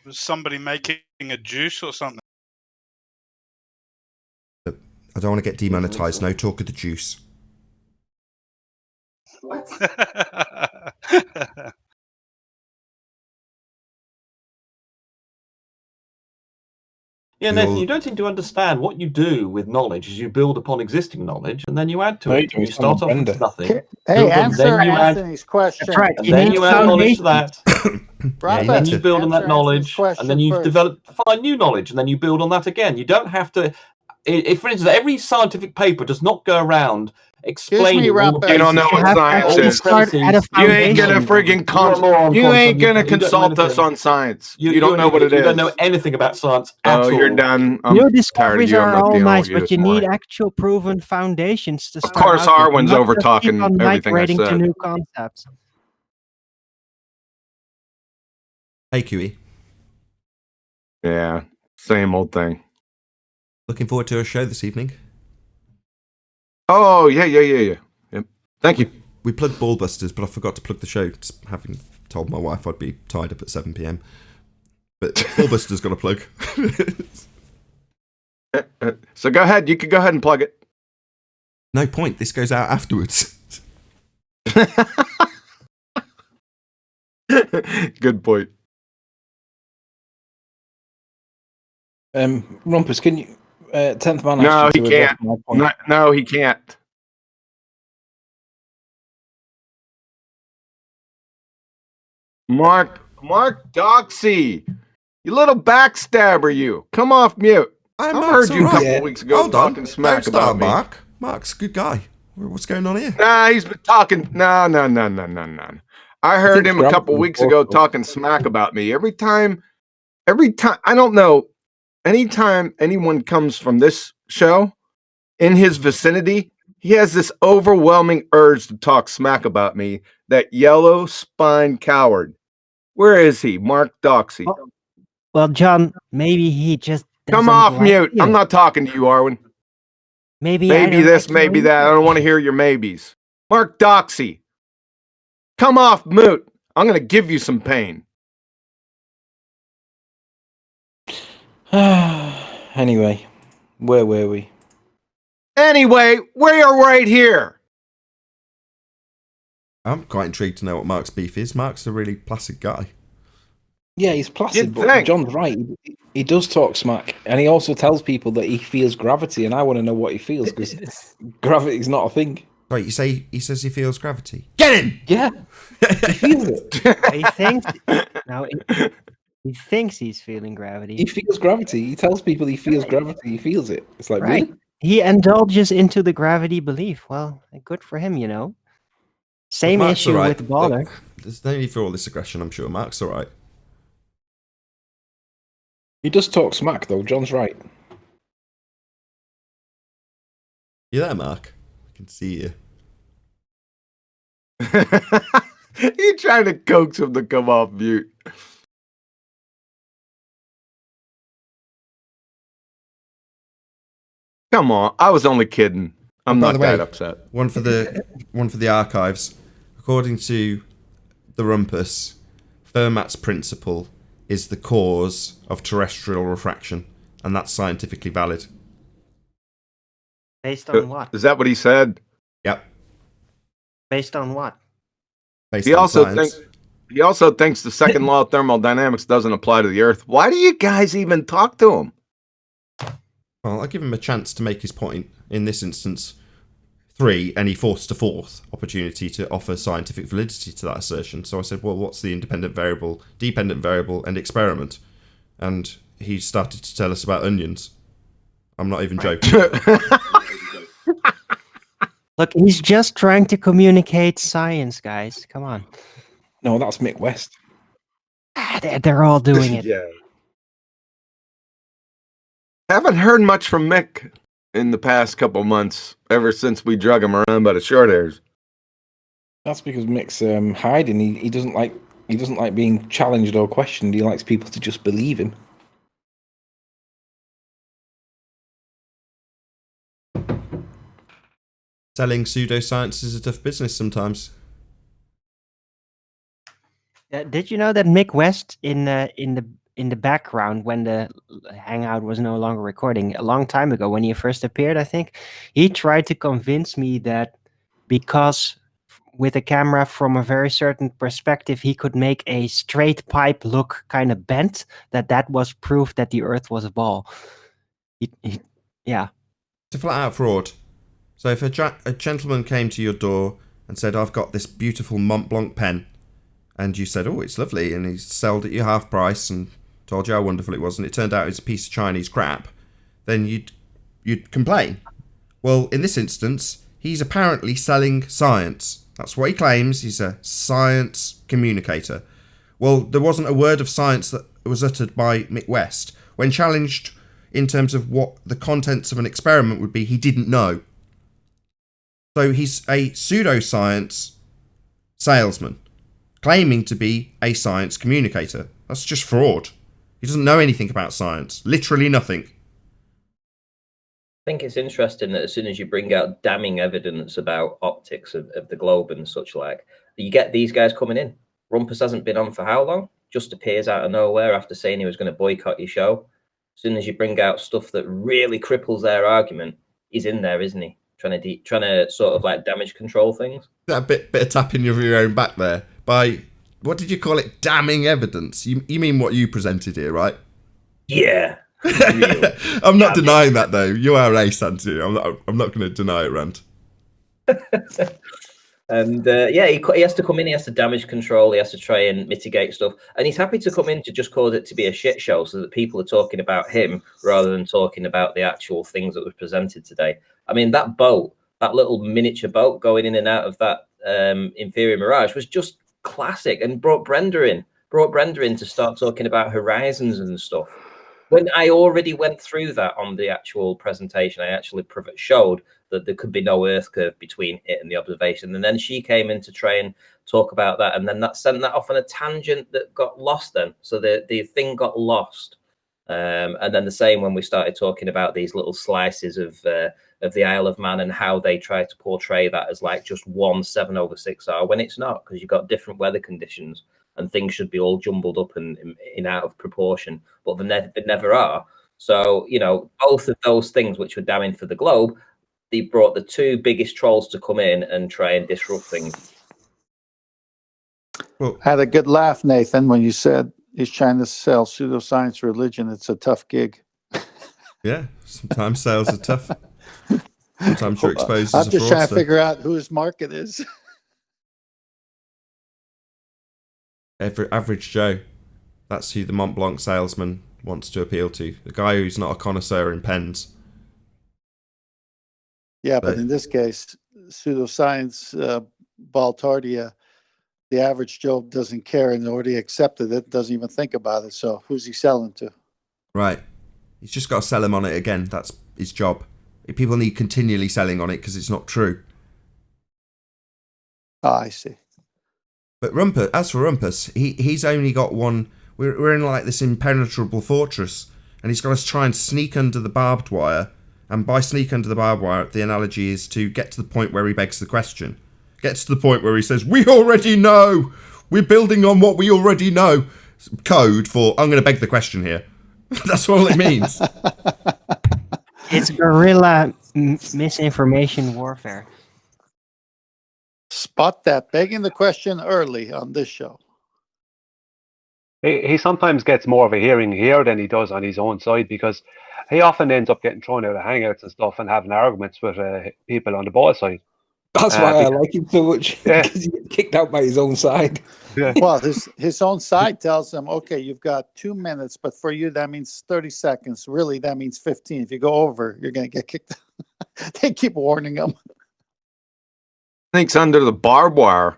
Was somebody making a juice or something? I don't want to get demonetized. No talk of the juice. Yeah, Nathan, you don't seem to understand what you do with knowledge is you build upon existing knowledge and then you add to it. You start off with nothing. Hey, build on, answer then you Anthony's question. That's right. and You then need you add knowledge to foundation. that. And then you build on that knowledge, and then you find new knowledge, and then you build on that again. You don't have to. If, for instance, every scientific paper does not go around explaining all the You don't know what science is. You ain't gonna friggin' you ain't gonna consult us on science. You don't know what it is. You don't know anything about science at all. Oh, you're done. I'm New tired of discoveries you. I'm are not all dealing nice, with you but this you need morning. actual proven foundations to Of start course, out with, Arwen's not over just talking keep on everything I migrating to said. new concepts. Hey, QE. Yeah, same old thing. Looking forward to a show this evening. Oh, yeah. Yep. Thank you. We plugged Ballbusters, but I forgot to plug the show, just having told my wife I'd be tied up at 7 p.m. But Ballbusters got a plug. So go ahead. You can go ahead and plug it. No point. This goes out afterwards. Good point. Rumpus, can you... 10th man No, asked he you to address can't. my point. No, he can't. Mark Doxy, you little backstabber, you. Come off mute. I've heard you a couple of weeks ago talking smack about me. Mark. Mark's a good guy. What's going on here? Nah, he's been talking. No. I heard him a couple weeks ago talking smack about me. Every time, I don't know. Anytime anyone comes from this show in his vicinity, he has this overwhelming urge to talk smack about me. That yellow spine coward. Where is he? Mark Doxy. Well, John, maybe he just Come doesn't off like mute. you. I'm not talking to you, Arwen. Maybe I Maybe don't this, like maybe you that. I don't want to hear your maybes. Mark Doxy. Come off mute. I'm going to give you some pain. Anyway, where were we? Anyway, we are right here. I'm quite intrigued to know what Mark's beef is. Mark's a really placid guy. Yeah, he's placid, You'd but think. John's right. He does talk smack, and he also tells people that he feels gravity, and I want to know what he feels, because gravity's not a thing. Right, he says he feels gravity. Get him! Yeah, he feels it. He thinks now. He thinks he's feeling gravity. He feels gravity. He tells people he feels gravity. He feels it. It's like, Right. really? He indulges into the gravity belief. Well, good for him, you know. Same Mark's issue all right. with Baller. Look, there's no need for all this aggression, I'm sure. Mark's all right. He does talk smack, though. John's right. You there, Mark? I can see you. You trying to coax him to come off mute. Come on, I was only kidding. I'm By not the way, that upset. One for the archives. According to the Rumpus, Fermat's principle is the cause of terrestrial refraction, and that's scientifically valid. Based on what? Is that what he said? Yep. Based on what? Based He on also science. he also thinks the second law of thermodynamics doesn't apply to the Earth. Why do you guys even talk to him? Well, I'll give him a chance to make his point. In this instance, 3, and he forced a 4th opportunity to offer scientific validity to that assertion. So I said, well, what's the independent variable, dependent variable, and experiment? And he started to tell us about onions. I'm not even joking. Look, he's just trying to communicate science, guys. Come on. No, that's Mick West. They're all doing it. Yeah. Haven't heard much from Mick in the past couple months, ever since we drug him around by the short hairs. That's because Mick's hiding. He doesn't like being challenged or questioned. He likes people to just believe him. Selling pseudoscience is a tough business sometimes. Did you know that Mick West in the background, when the Hangout was no longer recording, a long time ago when he first appeared, I think he tried to convince me that because with a camera from a very certain perspective he could make a straight pipe look kind of bent, that was proof that the Earth was a ball. Yeah. It's a flat-out fraud. So if a gentleman came to your door and said, I've got this beautiful Mont Blanc pen, and you said, oh, it's lovely, and he sold it you half price and told you how wonderful it was, and it turned out it's a piece of Chinese crap, then you'd complain. Well, in this instance, he's apparently selling science. That's what he claims. He's a science communicator. Well, there wasn't a word of science that was uttered by Mick West. When challenged in terms of what the contents of an experiment would be, he didn't know. So he's a pseudoscience salesman, claiming to be a science communicator. That's just fraud. He doesn't know anything about science. Literally nothing. I think it's interesting that as soon as you bring out damning evidence about optics of the globe and such like, you get these guys coming in. Rumpus hasn't been on for how long? Just appears out of nowhere after saying he was going to boycott your show. As soon as you bring out stuff that really cripples their argument, he's in there, isn't he? Trying to sort of like damage control things. That bit of tapping of your own back there by, what did you call it? Damning evidence. You mean what you presented here, right? Yeah. I'm not denying that though. You are a Santi. I'm not going to deny it, Rand. And yeah, he has to come in. He has to damage control. He has to try and mitigate stuff. And he's happy to come in to just cause it to be a shit show, so that people are talking about him rather than talking about the actual things that were presented today. I mean, that boat, that little miniature boat going in and out of that inferior mirage was just classic, and brought Brenda in to start talking about horizons and stuff. When I already went through that on the actual presentation, I actually showed that there could be no Earth curve between it and the observation. And then she came in to try and talk about that. And then that sent that off on a tangent that got lost then. So the thing got lost. And then the same when we started talking about these little slices of the Isle of Man and how they try to portray that as like just 1 7/6 when it's not, because you've got different weather conditions and things should be all jumbled up and in out of proportion, but they never are. So, you know, both of those things which were damning for the globe, they brought the two biggest trolls to come in and try and disrupt things. I had a good laugh, Nathan, when you said he's trying to sell pseudoscience religion. It's a tough gig. Yeah, sometimes sales are tough. Sometimes you're exposed I'm as a just trying to fraudster. figure out who his market is. Average Joe. That's who the Mont Blanc salesman wants to appeal to. The guy who's not a connoisseur in pens. Yeah, but in this case, pseudoscience Baltardia, the average Joe doesn't care and already accepted it, doesn't even think about it. So who's he selling to? Right. He's just got to sell him on it again. That's his job. People need continually selling on it because it's not true. Oh, I see. But Rumpus, as for Rumpus, he's only got one. We're in like this impenetrable fortress, and he's got to try and sneak under the barbed wire. And by sneak under the barbed wire, the analogy is to get to the point where he begs the question. Gets to the point where he says, "We already know. We're building on what we already know." Code for I'm going to beg the question here. That's all it means. It's guerrilla misinformation warfare. Spot that. Begging the question early on this show. He sometimes gets more of a hearing here than he does on his own side, because he often ends up getting thrown out of hangouts and stuff and having arguments with people on the ball side. That's why I like him so much, because he gets kicked out by his own side. Yeah. Well, his own side tells him, okay, you've got 2 minutes, but for you, that means 30 seconds. Really, that means 15. If you go over, you're going to get kicked out. They keep warning him. Thinks under the barbed wire.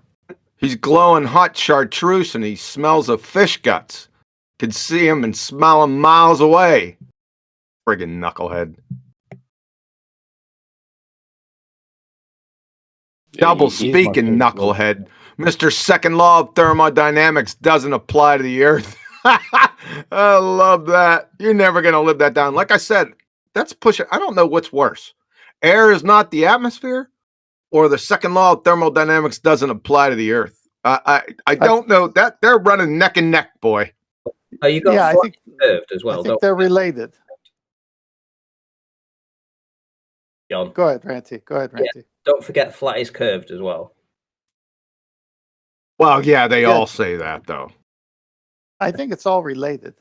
He's glowing hot chartreuse and he smells of fish guts. Could see him and smell him miles away. Friggin' knucklehead. Double speaking, knucklehead. Mr. Second Law of Thermodynamics doesn't apply to the Earth. I love that. You're never going to live that down. Like I said, that's pushing. I don't know what's worse. Air is not the atmosphere, or the second law of thermodynamics doesn't apply to the Earth. I don't know. That they're running neck and neck, boy. Oh, you got I think curved as well. I think they're related. John. Go ahead, Ranty. Go ahead, Ranty. Yeah, don't forget flat is curved as well. Well, yeah, they all say that, though. I think it's all related.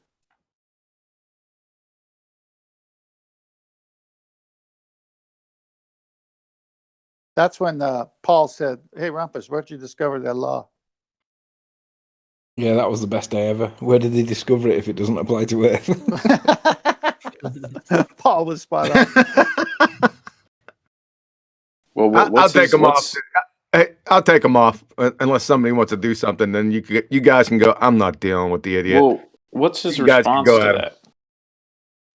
That's when Paul said, "Hey, Rumpus, where'd you discover that law?" Yeah, that was the best day ever. Where did they discover it if it doesn't apply to Earth? Paul was spot on. Well, I'll take them off. Hey, I'll take them off unless somebody wants to do something. Then you guys can go. I'm not dealing with the idiot. Well, what's his You guys response can to go at that?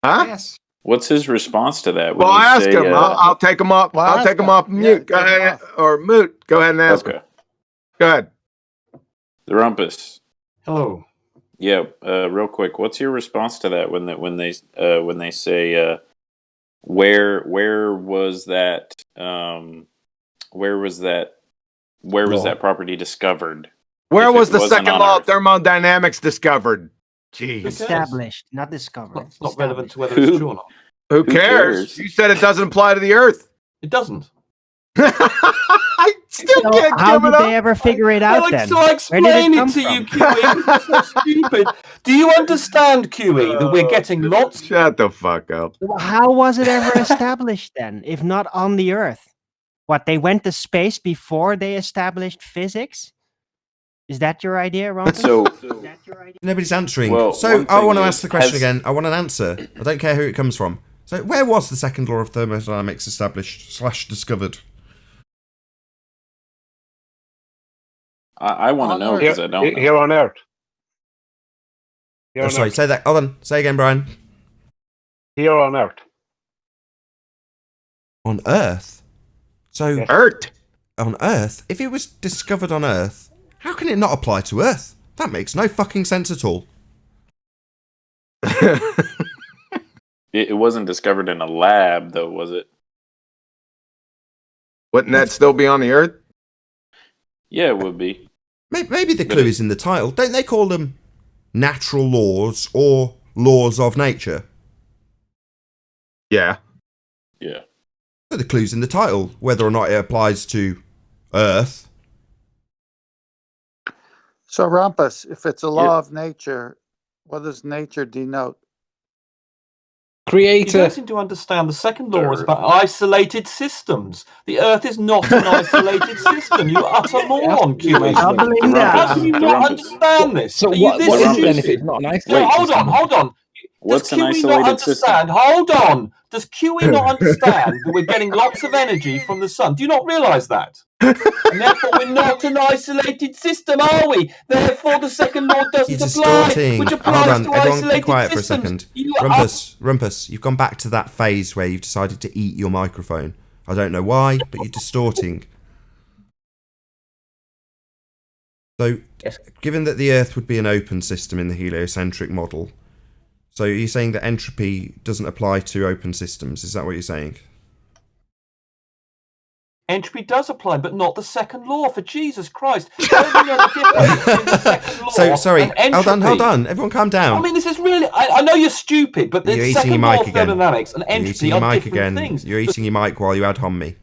Huh? Yes. What's his response to that? Well, when you I ask say, him. I'll take him off. Well, I'll ask take him him. off mute. Yeah, Go take him ahead, off. or mute. Go ahead and ask him. Go ahead. The Rumpus. Hello. Yeah, real quick. What's your response to that when they say where was that where was that property discovered? Where if it was the wasn't second on law of Earth? thermodynamics discovered? Jeez. Established, not discovered. It's not relevant to whether it's true or not. Who cares? You said it doesn't apply to the Earth. It doesn't. I still So can't how give it did up. they ever figure it out then? So I Where did explain it come to you, from? QE. It's so stupid. Do you understand, QE, that we're getting lots? Shut the fuck up. How was it ever established then, if not on the Earth? What, they went to space before they established physics? Is that your idea, Ron? Nobody's answering. Well, so one I thing want to is, ask the question has- again. I want an answer. I don't care who it comes from. So where was the second law of thermodynamics established / discovered? I want to know because I don't know. Here on Earth. Here Oh, on sorry, Earth. say that. Hold on. Say again, Brian. Here on Earth. On Earth? So Earth. On Earth? If it was discovered on Earth, how can it not apply to Earth? That makes no fucking sense at all. It wasn't discovered in a lab, though, was it? Wouldn't that still be on the Earth? Yeah, it would be. Maybe the clue is in the title. Don't they call them natural laws or laws of nature? Yeah. Yeah. But the clue's in the title, whether or not it applies to Earth. So, Rumpus, if it's a law of nature, what does nature denote? You Creator. don't seem to understand the second law is about isolated systems. The Earth is not an isolated system. You utter moron, QE. Doubling How down. can you not understand this? So Are you what this is it then stupid? if it's not an No, isolated hold on, system? hold on. What's an QE not isolated system? understand? Hold on. Does QE not understand that we're getting lots of energy from the sun? Do you not realise that? And therefore, we're not an isolated system, are we? Therefore, the second law You're doesn't apply, distorting. which Hold applies on, to everyone be isolated quiet for a systems. second. You are- Rumpus, you've gone back to that phase where you've decided to eat your microphone. I don't know why, but you're distorting. So, given that the Earth would be an open system in the heliocentric model, so you're saying that entropy doesn't apply to open systems? Is that what you're saying? Entropy does apply, but not the second law. For Jesus Christ, don't you know the difference between the second law So, sorry, and entropy? hold on. Everyone calm down. I mean, this is really... I know you're stupid, but the You're eating second your law mic of again. thermodynamics and You're entropy eating your are mic different again. things. You're eating your mic while you ad hom me.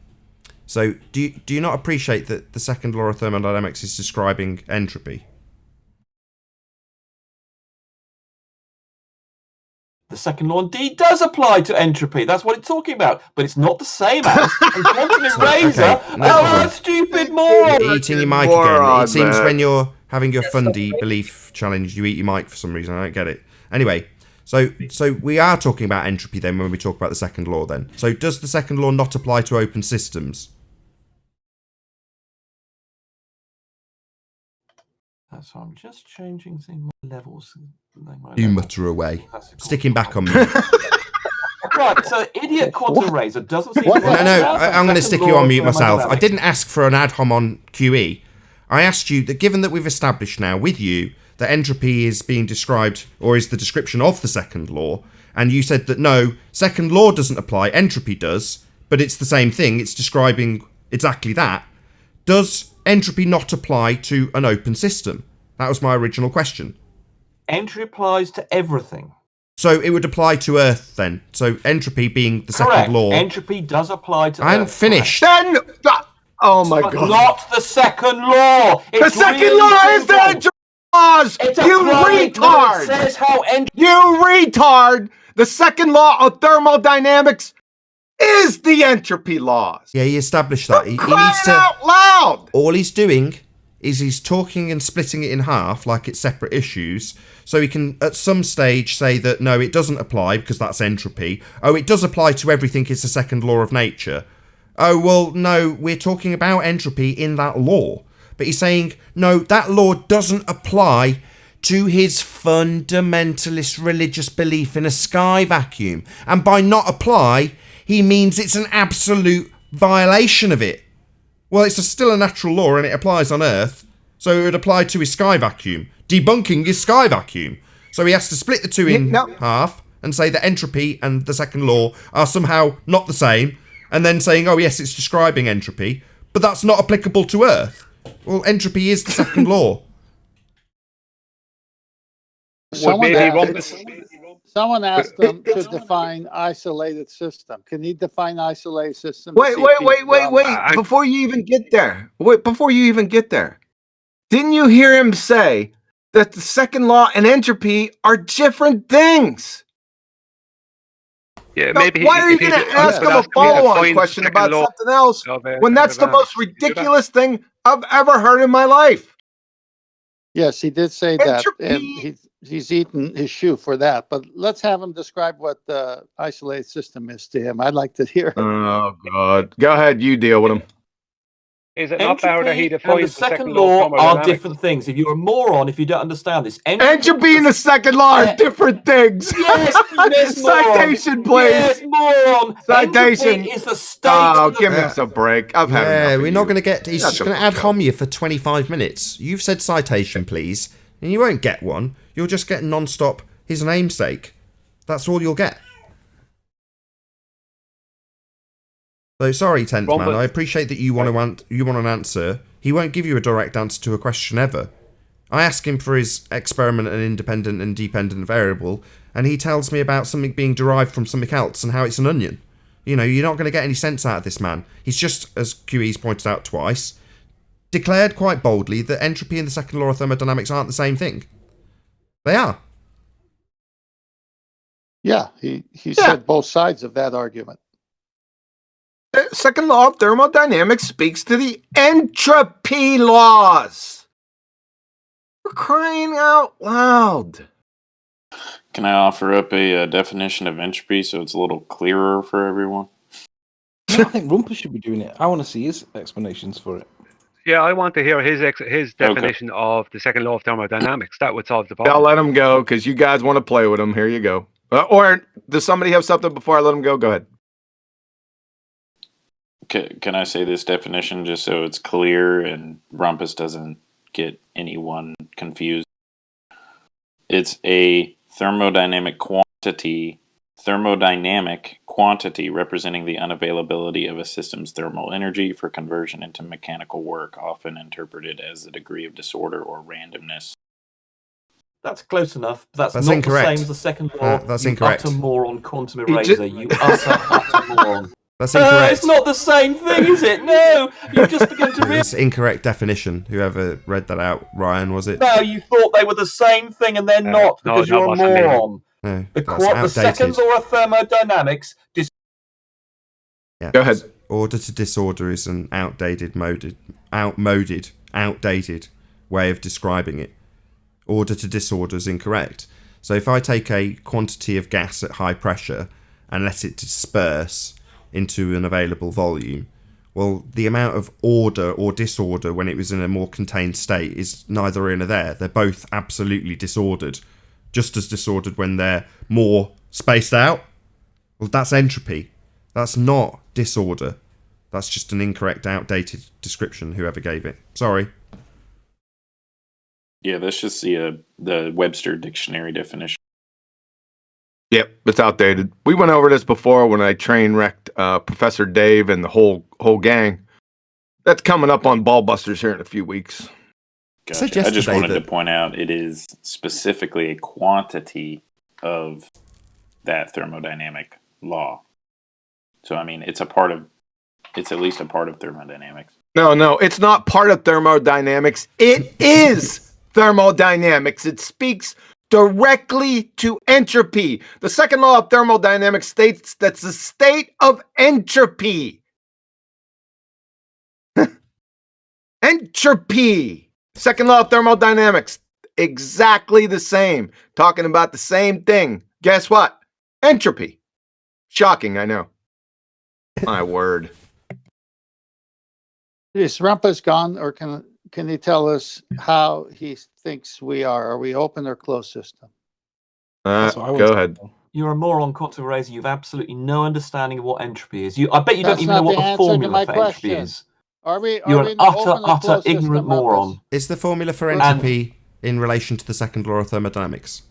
So, do you not appreciate that the second law of thermodynamics is describing entropy? The second law indeed does apply to entropy. That's what it's talking about. But it's not the same as and quantum eraser. Okay, no problem. Stupid moron! You're eating your mic again. It seems when you're having your fundy belief challenge, you eat your mic for some reason. I don't get it. Anyway, so we are talking about entropy then when we talk about the second law then. So does the second law not apply to open systems? So I'm just changing the levels. You mutter away. Sticking back on me. Right, so idiot quantum eraser doesn't seem to... No, I'm going to stick you on mute myself. I didn't ask for an ad hom on QE. I asked you that given that we've established now with you that entropy is being described, or is the description of the second law, and you said that no, second law doesn't apply, entropy does, but it's the same thing, it's describing exactly that. Does entropy not apply to an open system? That was my original question. Entropy applies to everything. So it would apply to Earth then. So entropy being the Correct. second law. Entropy does apply to I hadn't Earth. finished. Then, oh my But god! not the second law. The second law is the entropy laws. You retard! It says how you retard! The second law of thermodynamics is the entropy laws. Yeah, he established that. He needs to. Out loud! All he's doing is he's talking and splitting it in half like it's separate issues, so he can at some stage say that no, it doesn't apply because that's entropy. Oh, it does apply to everything, it's the second law of nature. Oh, well, no, we're talking about entropy in that law. But he's saying, no, that law doesn't apply to his fundamentalist religious belief in a sky vacuum. And by not apply, he means it's an absolute violation of it. Well, it's still a natural law and it applies on Earth, so it would apply to his sky vacuum, debunking his sky vacuum. So he has to split the two in half and say that entropy and the second law are somehow not the same, and then saying, oh yes, it's describing entropy, but that's not applicable to Earth. Well, entropy is the second law. Someone asked him to define isolated system. Can he define isolated system? Wait. Before you even get there. Didn't you hear him say that the second law and entropy are different things? Yeah, now, maybe. Why are you going to ask him a follow-on question about something else when that's the most ridiculous thing I've ever heard in my life? Yes, he did say that, and he's eaten his shoe for that. But let's have him describe what the isolated system is to him. I'd like to hear it. Oh, God. Go ahead, you deal with him. Is it not better that he Entropy and defines the second law are different things. If you're a moron, if you don't understand this, entropy and the second law are different things. Yes, citation, please. Yes, moron. Citation. Entropy is the state. Oh, give me a break. I've had enough. Yeah, we're not going to get. He's Shut just the going to ad fuck hom you for 25 minutes. You've said citation, please, and you won't get one. You'll just get non-stop his namesake. That's all you'll get. So sorry, Tenth Man. I appreciate that you want an answer. He won't give you a direct answer to a question ever. I ask him for his experiment and independent and dependent variable, and he tells me about something being derived from something else and how it's an onion. You know, you're not going to get any sense out of this man. He's just, as QE's pointed out twice, declared quite boldly that entropy and the second law of thermodynamics aren't the same thing. They are. Yeah, he said both sides of that argument. The second law of thermodynamics speaks to the entropy laws. We're crying out loud. Can I offer up a definition of entropy so it's a little clearer for everyone? No, I think Rumpus should be doing it. I want to see his explanations for it. Yeah, I want to hear his definition of the second law of thermodynamics. That would solve the problem. I'll let him go because you guys want to play with him. Here you go. Or does somebody have something before I let him go? Go ahead. Can I say this definition just so it's clear and Rumpus doesn't get anyone confused? It's a thermodynamic quantity representing the unavailability of a system's thermal energy for conversion into mechanical work, often interpreted as the degree of disorder or randomness. That's close enough. That's not incorrect. the same as the second law. That's you incorrect. Utter moron, quantum eraser. You utter moron. That's incorrect. It's not the same thing, is it? No, you've just begun to realize. It's incorrect definition. Whoever read that out, Ryan, was it? No, you thought they were the same thing, and they're not because you're a moron. No, The second law of thermodynamics. Yeah. Go ahead. Order to disorder is an outdated way of describing it. Order to disorder is incorrect. So if I take a quantity of gas at high pressure and let it disperse into an available volume, well, the amount of order or disorder when it was in a more contained state is neither here nor there. They're both absolutely disordered, just as disordered when they're more spaced out. Well, that's entropy. That's not disorder. That's just an incorrect, outdated description, whoever gave it. Sorry. Yeah, let's just see the Webster dictionary definition. Yep, it's outdated. We went over this before when I train wrecked Professor Dave and the whole gang. That's coming up on Ballbusters here in a few weeks. Gotcha. I just wanted to point out it is specifically a quantity of that thermodynamic law. So I mean, it's at least a part of thermodynamics. No, it's not part of thermodynamics. It is thermodynamics. It speaks directly to entropy. The second law of thermodynamics states that's the state of entropy. Entropy. Second law of thermodynamics. Exactly the same. Talking about the same thing. Guess what? Entropy. Shocking, I know. My word. Is Rumpus gone, or can he tell us how he thinks we are? Are we open or closed system? Go ahead. You're a moron, quantum eraser. You've absolutely no understanding of what entropy is. I bet you don't even know what the formula for entropy is. You're an utter ignorant moron. Is the formula for entropy in relation to the second law of thermodynamics?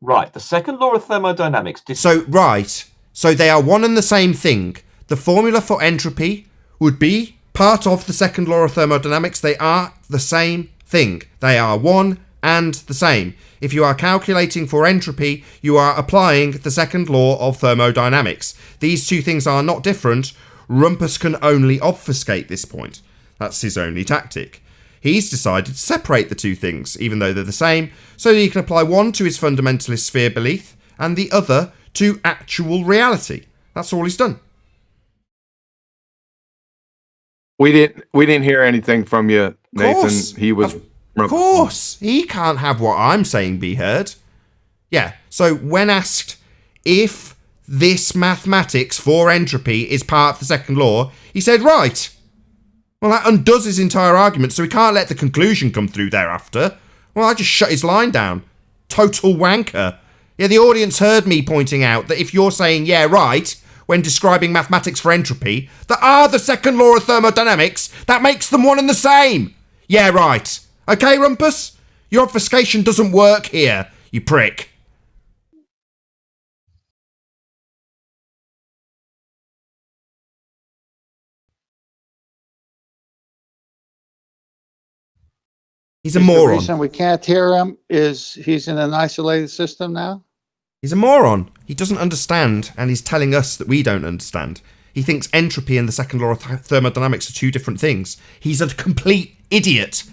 Right, the second law of thermodynamics. So they are one and the same thing. The formula for entropy would be part of the second law of thermodynamics. They are the same thing. They are one and the same. If you are calculating for entropy, you are applying the second law of thermodynamics. These two things are not different. Rumpus can only obfuscate this point. That's his only tactic. He's decided to separate the two things, even though they're the same, so that he can apply one to his fundamentalist sphere belief and the other to actual reality. That's all he's done. We didn't hear anything from you, Nathan. He was. Of course, he can't have what I'm saying be heard. Yeah. So when asked if this mathematics for entropy is part of the second law, he said right. Well, that undoes his entire argument, so he can't let the conclusion come through thereafter. Well, I just shut his line down. Total wanker. Yeah, the audience heard me pointing out that if you're saying yeah, right, when describing mathematics for entropy, that are the second law of thermodynamics, that makes them one and the same. Yeah, right. Okay, Rumpus? Your obfuscation doesn't work here, you prick. He's a moron. The reason we can't hear him is he's in an isolated system now? He's a moron. He doesn't understand, and he's telling us that we don't understand. He thinks entropy and the second law of thermodynamics are two different things. He's a complete idiot.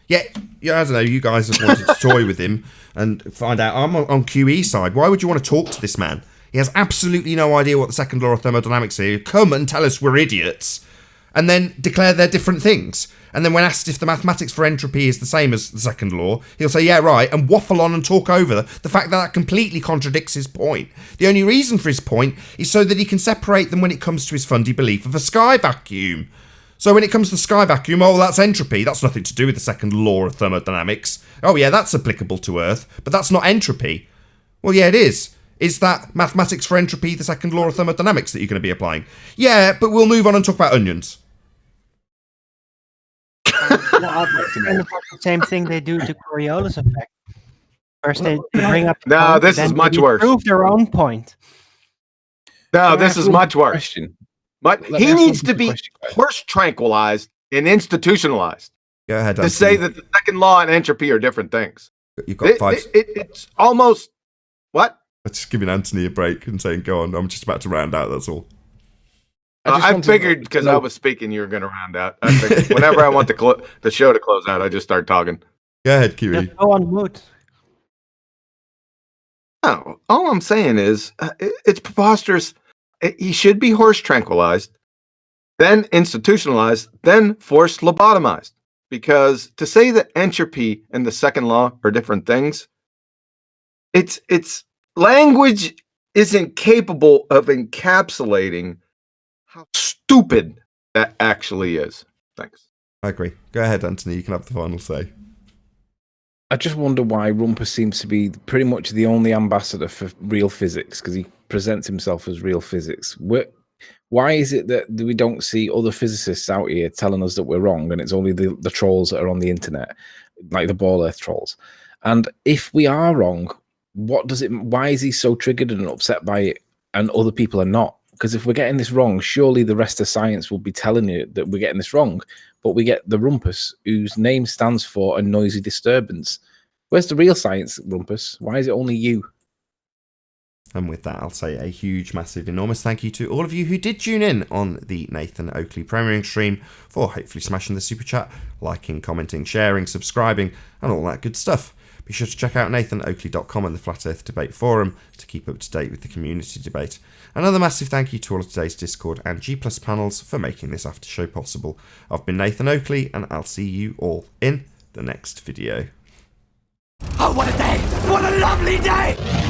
Yeah, I don't know, you guys have wanted to toy with him and find out. I'm on QE side. Why would you want to talk to this man? He has absolutely no idea what the second law of thermodynamics is. Come and tell us we're idiots. and then declare they're different things. And then when asked if the mathematics for entropy is the same as the second law, he'll say, yeah, right, and waffle on and talk over the fact that completely contradicts his point. The only reason for his point is so that he can separate them when it comes to his fundy belief of a sky vacuum. So when it comes to the sky vacuum, oh, that's entropy. That's nothing to do with the second law of thermodynamics. Oh, yeah, that's applicable to Earth, but that's not entropy. Well, yeah, it is. Is that mathematics for entropy the second law of thermodynamics that you're going to be applying? Yeah, but we'll move on and talk about onions. The same thing they do to Coriolis effect. First they bring up no, point, this is much worse. Prove their own point. No, this is much worse. But he needs to be horse tranquilized and institutionalized. Go ahead, to say that the second law and entropy are different things. You've got it's almost what? I'm just giving Anthony a break and saying, go on, I'm just about to round out, that's all. I figured because I was speaking, you were going to round out. I figured whenever I want the show to close out, I just start talking. Go ahead, Kiwi. Go on mute. No, all I'm saying is it's preposterous. He should be horse tranquilized, then institutionalized, then forced lobotomized. Because to say that entropy and the second law are different things, it's language isn't capable of encapsulating how stupid that actually is. Thanks. I agree. Go ahead, Anthony. You can have the final say. I just wonder why Rumpus seems to be pretty much the only ambassador for real physics, because he presents himself as real physics. Why is it that we don't see other physicists out here telling us that we're wrong, and it's only the trolls that are on the internet, like the Ball Earth trolls? And if we are wrong, why is he so triggered and upset by it, and other people are not? Because if we're getting this wrong, surely the rest of science will be telling you that we're getting this wrong. But we get the Rumpus, whose name stands for a noisy disturbance. Where's the real science, Rumpus? Why is it only you? And with that, I'll say a huge, massive, enormous thank you to all of you who did tune in on the Nathan Oakley premiering stream, for hopefully smashing the super chat, liking, commenting, sharing, subscribing, and all that good stuff. Be sure to check out nathanoakley.com and the Flat Earth Debate Forum to keep up to date with the community debate. Another massive thank you to all of today's Discord and G+ panels for making this after show possible. I've been Nathan Oakley, and I'll see you all in the next video. Oh, what a day! What a lovely day!